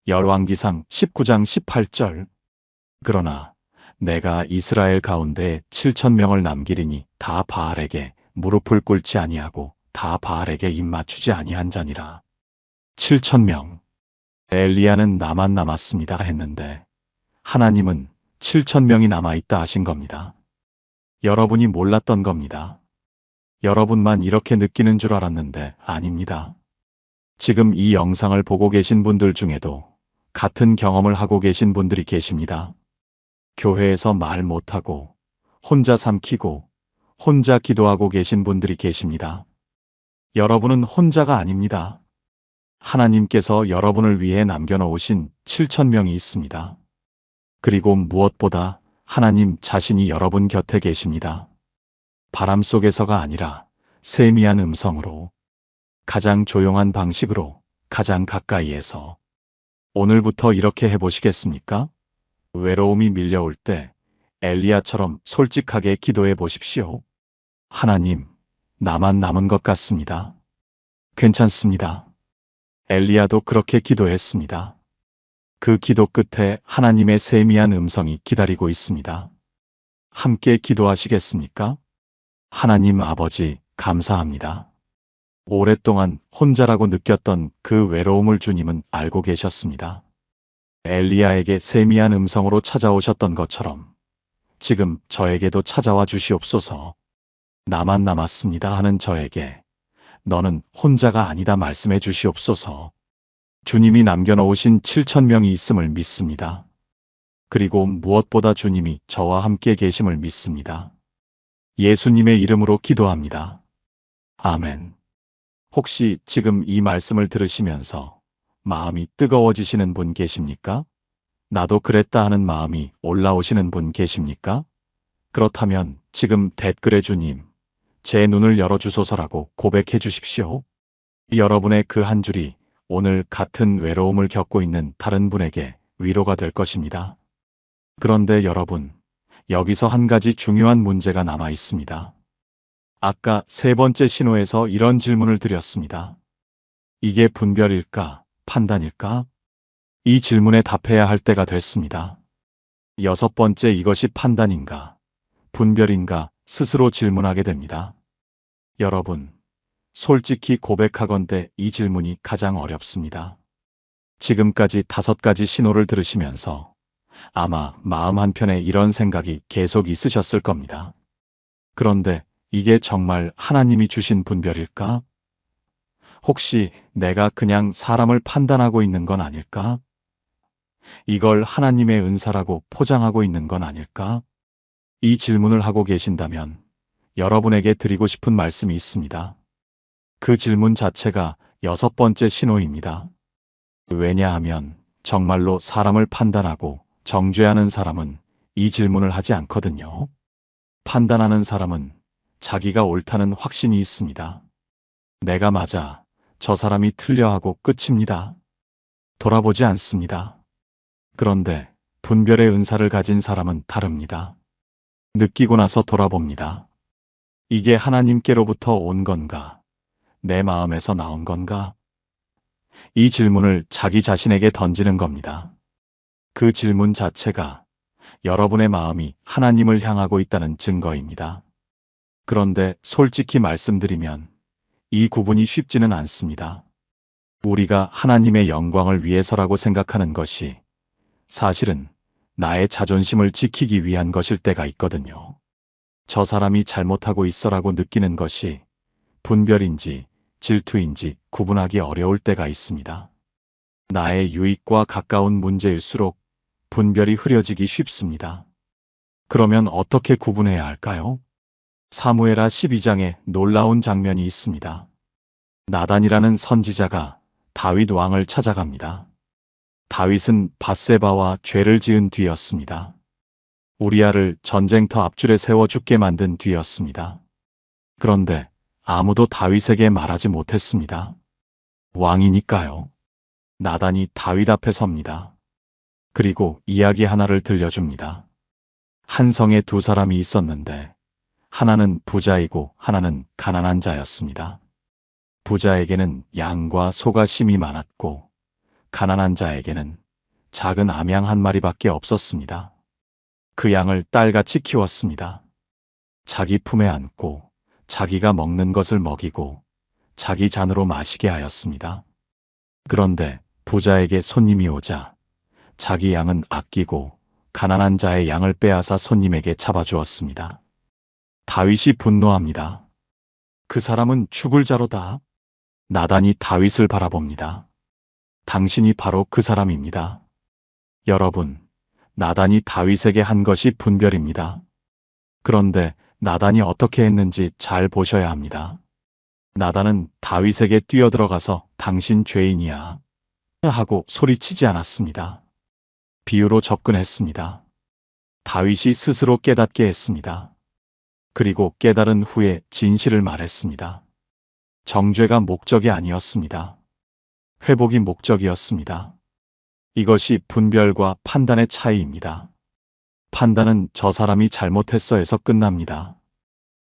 열왕기상 19장 18절. 그러나 내가 이스라엘 가운데 7,000명을 남기리니 다 바알에게 무릎을 꿇지 아니하고 다 바알에게 입 맞추지 아니한 자니라. 7,000명. 엘리야는 나만 남았습니다 했는데 하나님은 7,000명이 남아있다 하신 겁니다. 여러분이 몰랐던 겁니다. 여러분만 이렇게 느끼는 줄 알았는데 아닙니다. 지금 이 영상을 보고 계신 분들 중에도 같은 경험을 하고 계신 분들이 계십니다. 교회에서 말 못하고 혼자 삼키고 혼자 기도하고 계신 분들이 계십니다. 여러분은 혼자가 아닙니다. 하나님께서 여러분을 위해 남겨놓으신 7,000명이 있습니다. 그리고 무엇보다 하나님 자신이 여러분 곁에 계십니다. 바람 속에서가 아니라 세미한 음성으로, 가장 조용한 방식으로, 가장 가까이에서. 오늘부터 이렇게 해보시겠습니까? 외로움이 밀려올 때 엘리야처럼 솔직하게 기도해 보십시오. 하나님, 나만 남은 것 같습니다. 괜찮습니다. 엘리야도 그렇게 기도했습니다. 그 기도 끝에 하나님의 세미한 음성이 기다리고 있습니다. 함께 기도하시겠습니까? 하나님 아버지, 감사합니다. 오랫동안 혼자라고 느꼈던 그 외로움을 주님은 알고 계셨습니다. 엘리야에게 세미한 음성으로 찾아오셨던 것처럼 지금 저에게도 찾아와 주시옵소서. 나만 남았습니다 하는 저에게 너는 혼자가 아니다 말씀해 주시옵소서. 주님이 남겨놓으신 7,000명이 있음을 믿습니다. 그리고 무엇보다 주님이 저와 함께 계심을 믿습니다. 예수님의 이름으로 기도합니다. 아멘. 혹시 지금 이 말씀을 들으시면서 마음이 뜨거워지시는 분 계십니까? 나도 그랬다 하는 마음이 올라오시는 분 계십니까? 그렇다면 지금 댓글에 주님, 제 눈을 열어주소서라고 고백해 주십시오. 여러분의 그 한 줄이 오늘 같은 외로움을 겪고 있는 다른 분에게 위로가 될 것입니다. 그런데 여러분, 여기서 한 가지 중요한 문제가 남아 있습니다. 아까 세 번째 신호에서 이런 질문을 드렸습니다. 이게 분별일까, 판단일까? 이 질문에 답해야 할 때가 됐습니다. 여섯 번째, 이것이 판단인가, 분별인가 스스로 질문하게 됩니다. 여러분, 솔직히 고백하건대 이 질문이 가장 어렵습니다. 지금까지 5가지 신호를 들으시면서 아마 마음 한편에 이런 생각이 계속 있으셨을 겁니다. 그런데 이게 정말 하나님이 주신 분별일까? 혹시 내가 그냥 사람을 판단하고 있는 건 아닐까? 이걸 하나님의 은사라고 포장하고 있는 건 아닐까? 이 질문을 하고 계신다면 여러분에게 드리고 싶은 말씀이 있습니다. 그 질문 자체가 여섯 번째 신호입니다. 왜냐하면 정말로 사람을 판단하고 정죄하는 사람은 이 질문을 하지 않거든요. 판단하는 사람은 자기가 옳다는 확신이 있습니다. 내가 맞아, 저 사람이 틀려 하고 끝입니다. 돌아보지 않습니다. 그런데 분별의 은사를 가진 사람은 다릅니다. 느끼고 나서 돌아봅니다. 이게 하나님께로부터 온 건가? 내 마음에서 나온 건가? 이 질문을 자기 자신에게 던지는 겁니다. 그 질문 자체가 여러분의 마음이 하나님을 향하고 있다는 증거입니다. 그런데 솔직히 말씀드리면 이 구분이 쉽지는 않습니다. 우리가 하나님의 영광을 위해서라고 생각하는 것이 사실은 나의 자존심을 지키기 위한 것일 때가 있거든요. 저 사람이 잘못하고 있어라고 느끼는 것이 분별인지 질투인지 구분하기 어려울 때가 있습니다. 나의 유익과 가까운 문제일수록 분별이 흐려지기 쉽습니다. 그러면 어떻게 구분해야 할까요? 사무엘하 12장에 놀라운 장면이 있습니다. 나단이라는 선지자가 다윗 왕을 찾아갑니다. 다윗은 밧세바와 죄를 지은 뒤였습니다. 우리아를 전쟁터 앞줄에 세워 죽게 만든 뒤였습니다. 그런데 아무도 다윗에게 말하지 못했습니다. 왕이니까요. 나단이 다윗 앞에 섭니다. 그리고 이야기 하나를 들려줍니다. 한 성에 두 사람이 있었는데 하나는 부자이고 하나는 가난한 자였습니다. 부자에게는 양과 소가 심이 많았고 가난한 자에게는 작은 암양 한 마리밖에 없었습니다. 그 양을 딸같이 키웠습니다. 자기 품에 안고 자기가 먹는 것을 먹이고 자기 잔으로 마시게 하였습니다. 그런데 부자에게 손님이 오자 자기 양은 아끼고 가난한 자의 양을 빼앗아 손님에게 잡아주었습니다. 다윗이 분노합니다. 그 사람은 죽을 자로다. 나단이 다윗을 바라봅니다. 당신이 바로 그 사람입니다. 여러분, 나단이 다윗에게 한 것이 분별입니다. 그런데 나단이 어떻게 했는지 잘 보셔야 합니다. 나단은 다윗에게 뛰어들어가서 당신 죄인이야 하고 소리치지 않았습니다. 비유로 접근했습니다. 다윗이 스스로 깨닫게 했습니다. 그리고 깨달은 후에 진실을 말했습니다. 정죄가 목적이 아니었습니다. 회복이 목적이었습니다. 이것이 분별과 판단의 차이입니다. 판단은 저 사람이 잘못했어에서 끝납니다.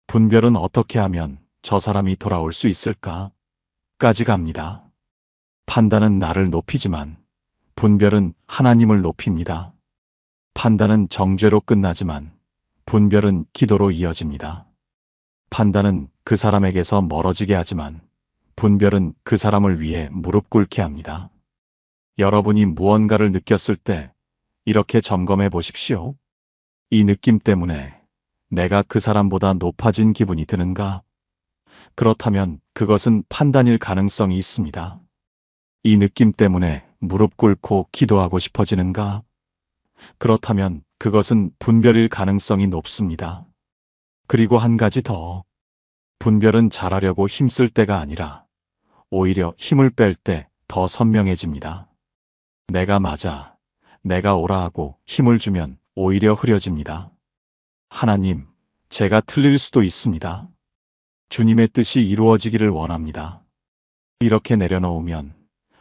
분별은 어떻게 하면 저 사람이 돌아올 수 있을까? 까지 갑니다. 판단은 나를 높이지만 분별은 하나님을 높입니다. 판단은 정죄로 끝나지만 분별은 기도로 이어집니다. 판단은 그 사람에게서 멀어지게 하지만 분별은 그 사람을 위해 무릎 꿇게 합니다. 여러분이 무언가를 느꼈을 때 이렇게 점검해 보십시오. 이 느낌 때문에 내가 그 사람보다 높아진 기분이 드는가? 그렇다면 그것은 판단일 가능성이 있습니다. 이 느낌 때문에 무릎 꿇고 기도하고 싶어지는가? 그렇다면 그것은 분별일 가능성이 높습니다. 그리고 한 가지 더. 분별은 잘하려고 힘쓸 때가 아니라 오히려 힘을 뺄 때 더 선명해집니다. 내가 맞아, 내가 옳아 하고 힘을 주면 오히려 흐려집니다. 하나님, 제가 틀릴 수도 있습니다. 주님의 뜻이 이루어지기를 원합니다. 이렇게 내려놓으면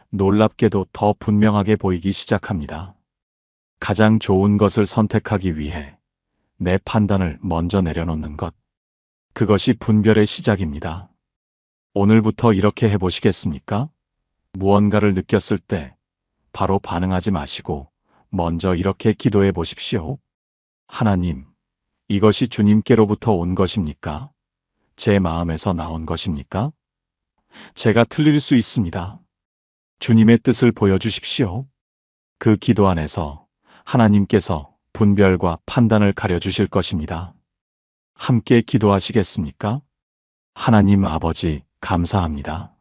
놀랍게도 더 분명하게 보이기 시작합니다. 가장 좋은 것을 선택하기 위해 내 판단을 먼저 내려놓는 것. 그것이 분별의 시작입니다. 오늘부터 이렇게 해보시겠습니까? 무언가를 느꼈을 때 바로 반응하지 마시고 먼저 이렇게 기도해 보십시오. 하나님, 이것이 주님께로부터 온 것입니까? 제 마음에서 나온 것입니까? 제가 틀릴 수 있습니다. 주님의 뜻을 보여주십시오. 그 기도 안에서 하나님께서 분별과 판단을 가려주실 것입니다. 함께 기도하시겠습니까? 하나님 아버지, 감사합니다.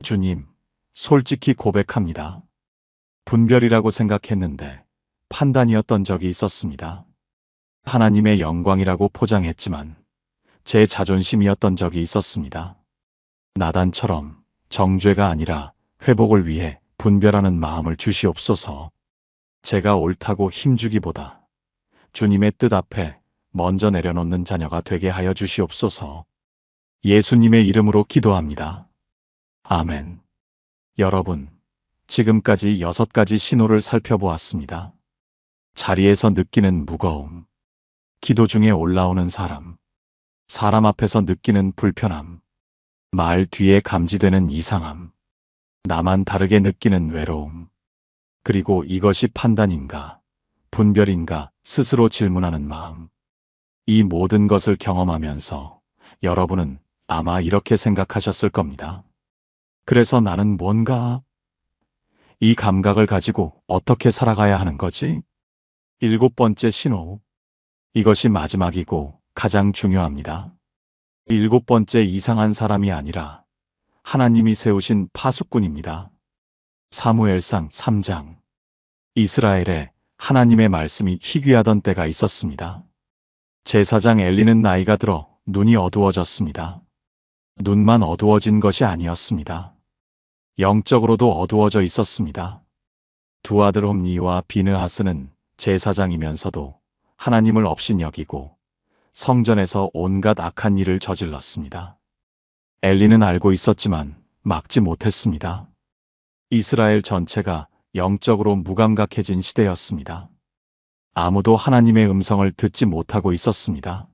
주님, 솔직히 고백합니다. 분별이라고 생각했는데 판단이었던 적이 있었습니다. 하나님의 영광이라고 포장했지만 제 자존심이었던 적이 있었습니다. 나단처럼 정죄가 아니라 회복을 위해 분별하는 마음을 주시옵소서. 제가 옳다고 힘주기보다 주님의 뜻 앞에 먼저 내려놓는 자녀가 되게 하여 주시옵소서. 예수님의 이름으로 기도합니다. 아멘. 여러분, 지금까지 6가지 신호를 살펴보았습니다. 자리에서 느끼는 무거움, 기도 중에 올라오는 사람 앞에서 느끼는 불편함, 말 뒤에 감지되는 이상함, 나만 다르게 느끼는 외로움, 그리고 이것이 판단인가, 분별인가 스스로 질문하는 마음. 이 모든 것을 경험하면서 여러분은 아마 이렇게 생각하셨을 겁니다. 그래서 나는 뭔가? 이 감각을 가지고 어떻게 살아가야 하는 거지? 7번째 신호. 이것이 마지막이고 가장 중요합니다. 7번째 이상한 사람이 아니라 하나님이 세우신 파수꾼입니다. 사무엘상 3장. 이스라엘에 하나님의 말씀이 희귀하던 때가 있었습니다. 제사장 엘리는 나이가 들어 눈이 어두워졌습니다. 눈만 어두워진 것이 아니었습니다. 영적으로도 어두워져 있었습니다. 두 아들 홈니와 비느하스는 제사장이면서도 하나님을 업신여기고 성전에서 온갖 악한 일을 저질렀습니다. 엘리는 알고 있었지만 막지 못했습니다. 이스라엘 전체가 영적으로 무감각해진 시대였습니다. 아무도 하나님의 음성을 듣지 못하고 있었습니다.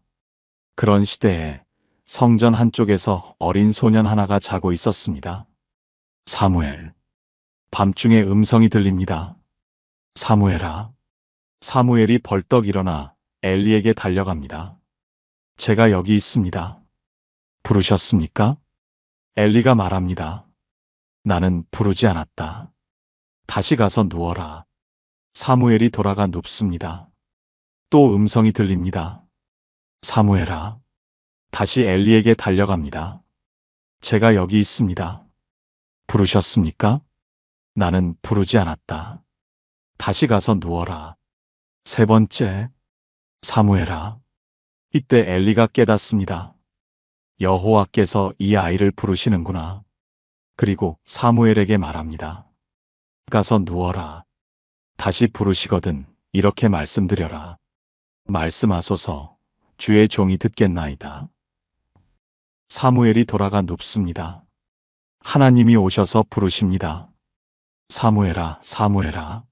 그런 시대에 성전 한쪽에서 어린 소년 하나가 자고 있었습니다. 사무엘. 밤중에 음성이 들립니다. 사무엘아. 사무엘이 벌떡 일어나 엘리에게 달려갑니다. 제가 여기 있습니다. 부르셨습니까? 엘리가 말합니다. 나는 부르지 않았다. 다시 가서 누워라. 사무엘이 돌아가 눕습니다. 또 음성이 들립니다. 사무엘아. 다시 엘리에게 달려갑니다. 제가 여기 있습니다. 부르셨습니까? 나는 부르지 않았다. 다시 가서 누워라. 3번째. 사무엘아. 이때 엘리가 깨닫습니다. 여호와께서 이 아이를 부르시는구나. 그리고 사무엘에게 말합니다. 가서 누워라. 다시 부르시거든 이렇게 말씀드려라. 말씀하소서. 주의 종이 듣겠나이다. 사무엘이 돌아가 눕습니다. 하나님이 오셔서 부르십니다. 사무엘아, 사무엘아.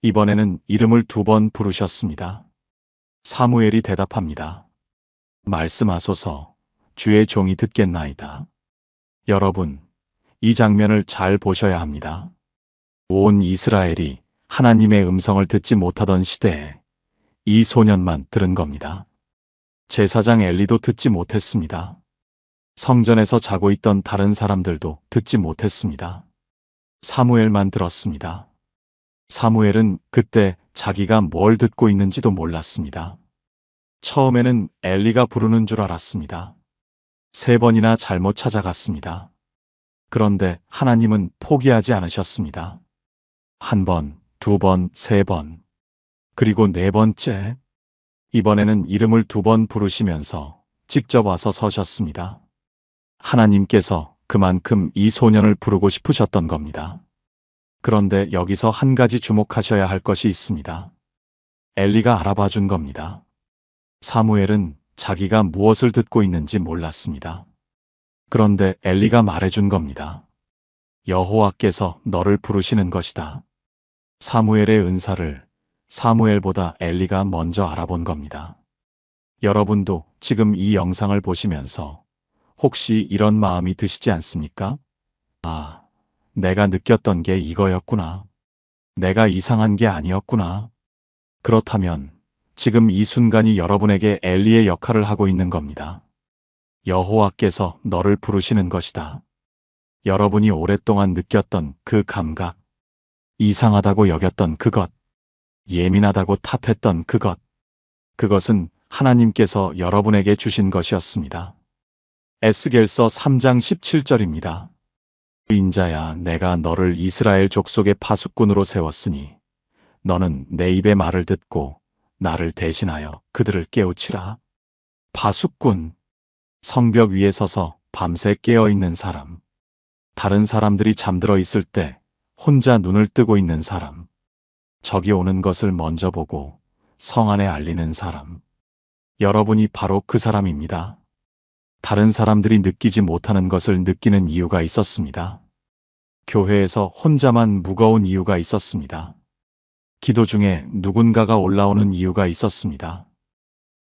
이번에는 이름을 2번 부르셨습니다. 사무엘이 대답합니다. 말씀하소서. 주의 종이 듣겠나이다. 여러분, 이 장면을 잘 보셔야 합니다. 온 이스라엘이 하나님의 음성을 듣지 못하던 시대에 이 소년만 들은 겁니다. 제사장 엘리도 듣지 못했습니다. 성전에서 자고 있던 다른 사람들도 듣지 못했습니다. 사무엘만 들었습니다. 사무엘은 그때 자기가 뭘 듣고 있는지도 몰랐습니다. 처음에는 엘리가 부르는 줄 알았습니다. 3번이나 잘못 찾아갔습니다. 그런데 하나님은 포기하지 않으셨습니다. 1번, 2번, 3번, 그리고 4번째. 이번에는 이름을 2번 부르시면서 직접 와서 서셨습니다. 하나님께서 그만큼 이 소년을 부르고 싶으셨던 겁니다. 그런데 여기서 한 가지 주목하셔야 할 것이 있습니다. 엘리가 알아봐 준 겁니다. 사무엘은 자기가 무엇을 듣고 있는지 몰랐습니다. 그런데 엘리가 말해준 겁니다. 여호와께서 너를 부르시는 것이다. 사무엘의 은사를 사무엘보다 엘리가 먼저 알아본 겁니다. 여러분도 지금 이 영상을 보시면서 혹시 이런 마음이 드시지 않습니까? 아, 내가 느꼈던 게 이거였구나. 내가 이상한 게 아니었구나. 그렇다면 지금 이 순간이 여러분에게 엘리의 역할을 하고 있는 겁니다. 여호와께서 너를 부르시는 것이다. 여러분이 오랫동안 느꼈던 그 감각, 이상하다고 여겼던 그것, 예민하다고 탓했던 그것, 그것은 하나님께서 여러분에게 주신 것이었습니다. 에스겔서 3장 17절입니다. 인자야, 내가 너를 이스라엘 족속의 파수꾼으로 세웠으니 너는 내 입의 말을 듣고 나를 대신하여 그들을 깨우치라. 파수꾼, 성벽 위에 서서 밤새 깨어있는 사람, 다른 사람들이 잠들어 있을 때 혼자 눈을 뜨고 있는 사람, 적이 오는 것을 먼저 보고 성 안에 알리는 사람. 여러분이 바로 그 사람입니다. 다른 사람들이 느끼지 못하는 것을 느끼는 이유가 있었습니다. 교회에서 혼자만 무거운 이유가 있었습니다. 기도 중에 누군가가 올라오는 이유가 있었습니다.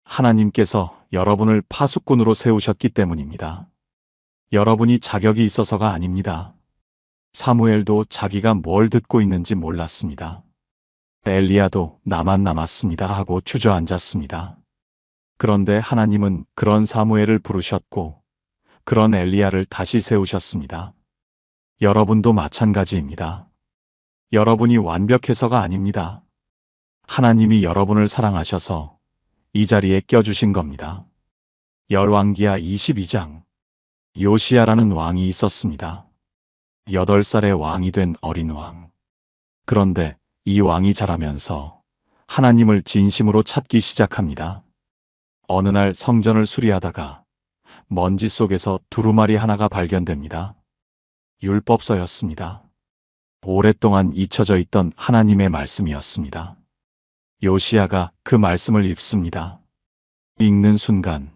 하나님께서 여러분을 파수꾼으로 세우셨기 때문입니다. 여러분이 자격이 있어서가 아닙니다. 사무엘도 자기가 뭘 듣고 있는지 몰랐습니다. 엘리야도 나만 남았습니다 하고 주저앉았습니다. 그런데 하나님은 그런 사무엘을 부르셨고 그런 엘리야를 다시 세우셨습니다. 여러분도 마찬가지입니다. 여러분이 완벽해서가 아닙니다. 하나님이 여러분을 사랑하셔서 이 자리에 껴주신 겁니다. 열왕기하 22장. 요시야라는 왕이 있었습니다. 8살의 왕이 된 어린 왕. 그런데 이 왕이 자라면서 하나님을 진심으로 찾기 시작합니다. 어느 날 성전을 수리하다가 먼지 속에서 두루마리 하나가 발견됩니다. 율법서였습니다. 오랫동안 잊혀져 있던 하나님의 말씀이었습니다. 요시야가 그 말씀을 읽습니다. 읽는 순간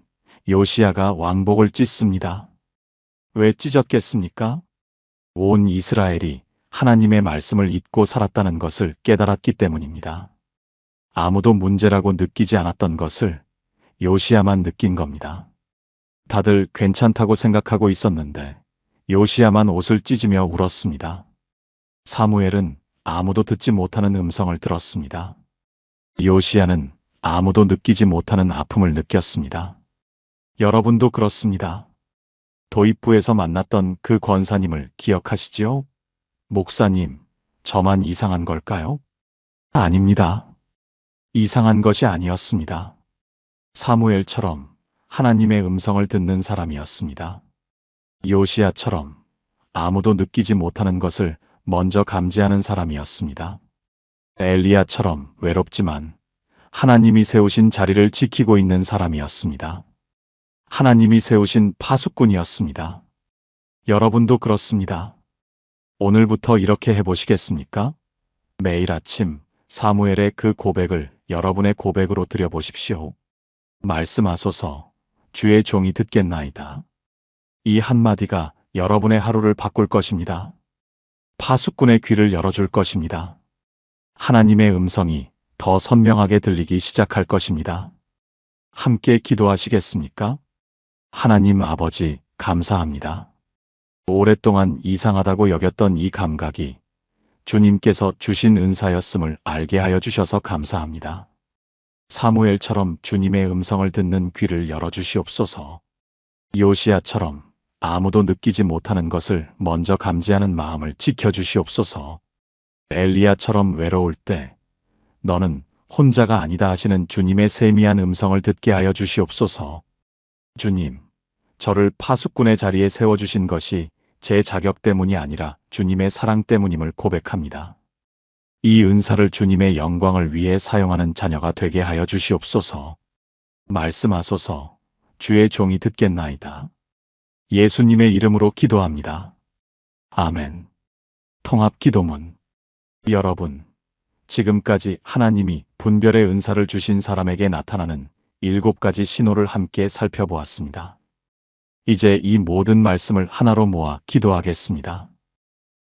요시야가 왕복을 찢습니다. 왜 찢었겠습니까? 온 이스라엘이 하나님의 말씀을 잊고 살았다는 것을 깨달았기 때문입니다. 아무도 문제라고 느끼지 않았던 것을 요시야만 느낀 겁니다. 다들 괜찮다고 생각하고 있었는데 요시야만 옷을 찢으며 울었습니다. 사무엘은 아무도 듣지 못하는 음성을 들었습니다. 요시야는 아무도 느끼지 못하는 아픔을 느꼈습니다. 여러분도 그렇습니다. 도입부에서 만났던 그 권사님을 기억하시지요? 목사님, 저만 이상한 걸까요? 아닙니다. 이상한 것이 아니었습니다. 사무엘처럼 하나님의 음성을 듣는 사람이었습니다. 요시야처럼 아무도 느끼지 못하는 것을 먼저 감지하는 사람이었습니다. 엘리야처럼 외롭지만 하나님이 세우신 자리를 지키고 있는 사람이었습니다. 하나님이 세우신 파수꾼이었습니다. 여러분도 그렇습니다. 오늘부터 이렇게 해보시겠습니까? 매일 아침 사무엘의 그 고백을 여러분의 고백으로 드려보십시오. 말씀하소서, 주의 종이 듣겠나이다. 이 한마디가 여러분의 하루를 바꿀 것입니다. 파수꾼의 귀를 열어줄 것입니다. 하나님의 음성이 더 선명하게 들리기 시작할 것입니다. 함께 기도하시겠습니까? 하나님 아버지, 감사합니다. 오랫동안 이상하다고 여겼던 이 감각이 주님께서 주신 은사였음을 알게 하여 주셔서 감사합니다. 사무엘처럼 주님의 음성을 듣는 귀를 열어주시옵소서. 요시야처럼 아무도 느끼지 못하는 것을 먼저 감지하는 마음을 지켜주시옵소서. 엘리야처럼 외로울 때 너는 혼자가 아니다 하시는 주님의 세미한 음성을 듣게 하여 주시옵소서. 주님, 저를 파수꾼의 자리에 세워주신 것이 제 자격 때문이 아니라 주님의 사랑 때문임을 고백합니다. 이 은사를 주님의 영광을 위해 사용하는 자녀가 되게 하여 주시옵소서. 말씀하소서, 주의 종이 듣겠나이다. 예수님의 이름으로 기도합니다. 아멘. 통합기도문. 여러분, 지금까지 하나님이 분별의 은사를 주신 사람에게 나타나는 7가지 신호를 함께 살펴보았습니다. 이제 이 모든 말씀을 하나로 모아 기도하겠습니다.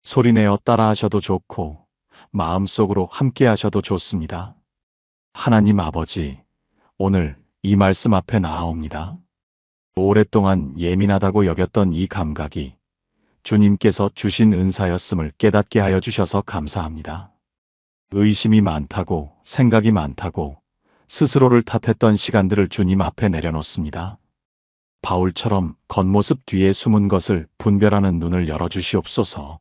소리내어 따라하셔도 좋고 마음속으로 함께 하셔도 좋습니다. 하나님 아버지, 오늘 이 말씀 앞에 나아옵니다. 오랫동안 예민하다고 여겼던 이 감각이 주님께서 주신 은사였음을 깨닫게 하여 주셔서 감사합니다. 의심이 많다고, 생각이 많다고 스스로를 탓했던 시간들을 주님 앞에 내려놓습니다. 바울처럼 겉모습 뒤에 숨은 것을 분별하는 눈을 열어주시옵소서.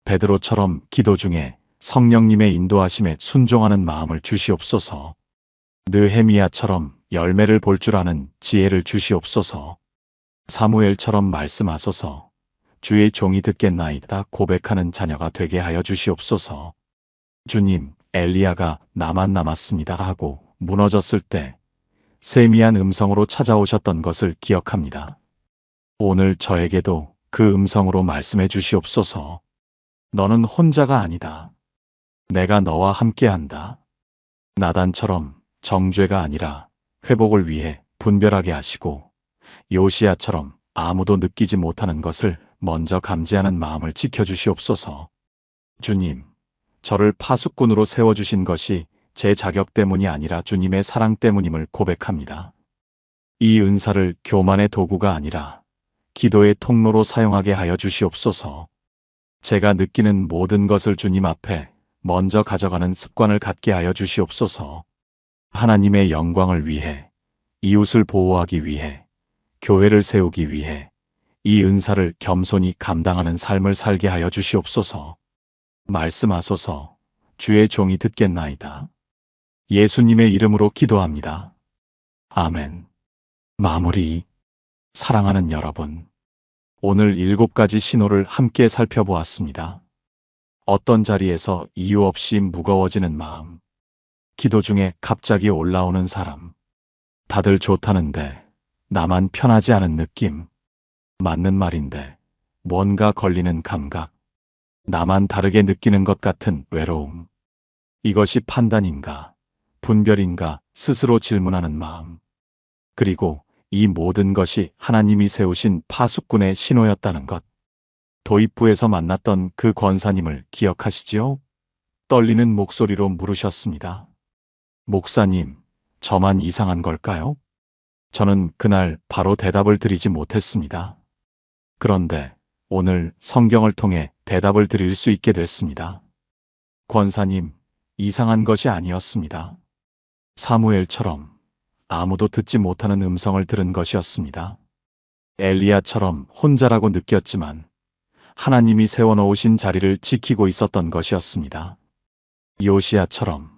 베드로처럼 기도 중에 성령님의 인도하심에 순종하는 마음을 주시옵소서. 느헤미야처럼 열매를 볼 줄 아는 지혜를 주시옵소서. 사무엘처럼 말씀하소서. 주의 종이 듣겠나이다 고백하는 자녀가 되게 하여 주시옵소서. 주님, 엘리야가 나만 남았습니다 하고 무너졌을 때 세미한 음성으로 찾아오셨던 것을 기억합니다. 오늘 저에게도 그 음성으로 말씀해 주시옵소서. 너는 혼자가 아니다. 내가 너와 함께한다. 나단처럼 정죄가 아니라 회복을 위해 분별하게 하시고 요시야처럼 아무도 느끼지 못하는 것을 먼저 감지하는 마음을 지켜주시옵소서. 주님, 저를 파수꾼으로 세워주신 것이 제 자격 때문이 아니라 주님의 사랑 때문임을 고백합니다. 이 은사를 교만의 도구가 아니라 기도의 통로로 사용하게 하여 주시옵소서. 제가 느끼는 모든 것을 주님 앞에 먼저 가져가는 습관을 갖게 하여 주시옵소서. 하나님의 영광을 위해, 이웃을 보호하기 위해, 교회를 세우기 위해 이 은사를 겸손히 감당하는 삶을 살게 하여 주시옵소서. 말씀하소서. 주의 종이 듣겠나이다. 예수님의 이름으로 기도합니다. 아멘. 마무리. 사랑하는 여러분, 오늘 7가지 신호를 함께 살펴보았습니다. 어떤 자리에서 이유 없이 무거워지는 마음, 기도 중에 갑자기 올라오는 사람, 다들 좋다는데 나만 편하지 않은 느낌, 맞는 말인데 뭔가 걸리는 감각, 나만 다르게 느끼는 것 같은 외로움. 이것이 판단인가, 분별인가 스스로 질문하는 마음. 그리고 이 모든 것이 하나님이 세우신 파수꾼의 신호였다는 것. 도입부에서 만났던 그 권사님을 기억하시지요? 떨리는 목소리로 물으셨습니다. 목사님, 저만 이상한 걸까요? 저는 그날 바로 대답을 드리지 못했습니다. 그런데 오늘 성경을 통해 대답을 드릴 수 있게 됐습니다. 권사님, 이상한 것이 아니었습니다. 사무엘처럼 아무도 듣지 못하는 음성을 들은 것이었습니다. 엘리야처럼 혼자라고 느꼈지만 하나님이 세워놓으신 자리를 지키고 있었던 것이었습니다. 요시야처럼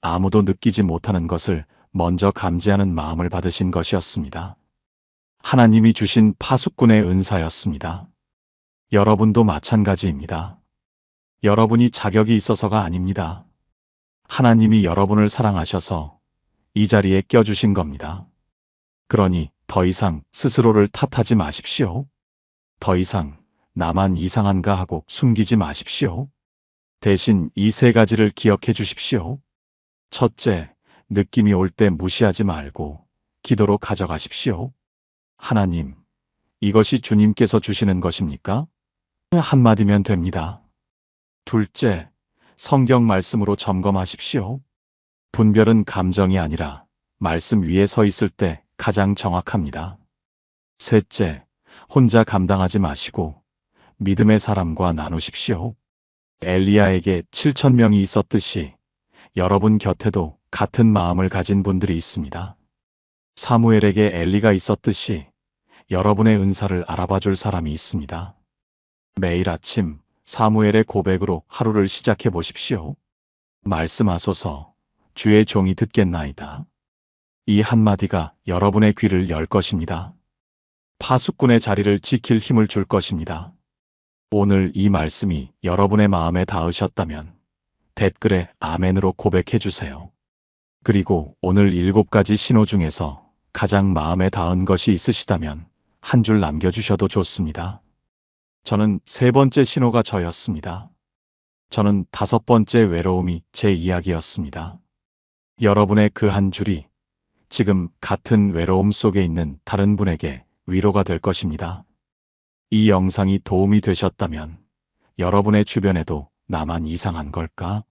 아무도 느끼지 못하는 것을 먼저 감지하는 마음을 받으신 것이었습니다. 하나님이 주신 파수꾼의 은사였습니다. 여러분도 마찬가지입니다. 여러분이 자격이 있어서가 아닙니다. 하나님이 여러분을 사랑하셔서 이 자리에 껴주신 겁니다. 그러니 더 이상 스스로를 탓하지 마십시오. 더 이상 나만 이상한가 하고 숨기지 마십시오. 대신 이 3가지를 기억해 주십시오. 첫째, 느낌이 올 때 무시하지 말고 기도로 가져가십시오. 하나님, 이것이 주님께서 주시는 것입니까? 한마디면 됩니다. 둘째, 성경 말씀으로 점검하십시오. 분별은 감정이 아니라 말씀 위에 서 있을 때 가장 정확합니다. 셋째, 혼자 감당하지 마시고 믿음의 사람과 나누십시오. 엘리야에게 7,000명이 있었듯이 여러분 곁에도 같은 마음을 가진 분들이 있습니다. 사무엘에게 엘리가 있었듯이 여러분의 은사를 알아봐 줄 사람이 있습니다. 매일 아침 사무엘의 고백으로 하루를 시작해 보십시오. 말씀하소서. 주의 종이 듣겠나이다. 이 한마디가 여러분의 귀를 열 것입니다. 파수꾼의 자리를 지킬 힘을 줄 것입니다. 오늘 이 말씀이 여러분의 마음에 닿으셨다면 댓글에 아멘으로 고백해 주세요. 그리고 오늘 7가지 신호 중에서 가장 마음에 닿은 것이 있으시다면 한 줄 남겨주셔도 좋습니다. 저는 3번째 신호가 저였습니다. 저는 5번째 외로움이 제 이야기였습니다. 여러분의 그 한 줄이 지금 같은 외로움 속에 있는 다른 분에게 위로가 될 것입니다. 이 영상이 도움이 되셨다면 여러분의 주변에도 나만 이상한 걸까?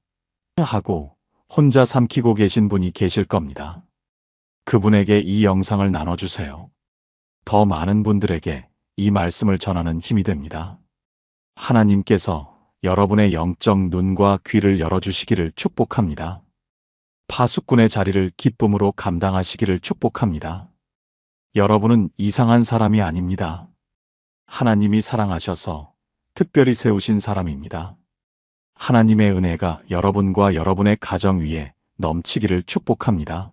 하고 혼자 삼키고 계신 분이 계실 겁니다. 그분에게 이 영상을 나눠주세요. 더 많은 분들에게 이 말씀을 전하는 힘이 됩니다. 하나님께서 여러분의 영적 눈과 귀를 열어주시기를 축복합니다. 파수꾼의 자리를 기쁨으로 감당하시기를 축복합니다. 여러분은 이상한 사람이 아닙니다. 하나님이 사랑하셔서 특별히 세우신 사람입니다. 하나님의 은혜가 여러분과 여러분의 가정 위에 넘치기를 축복합니다.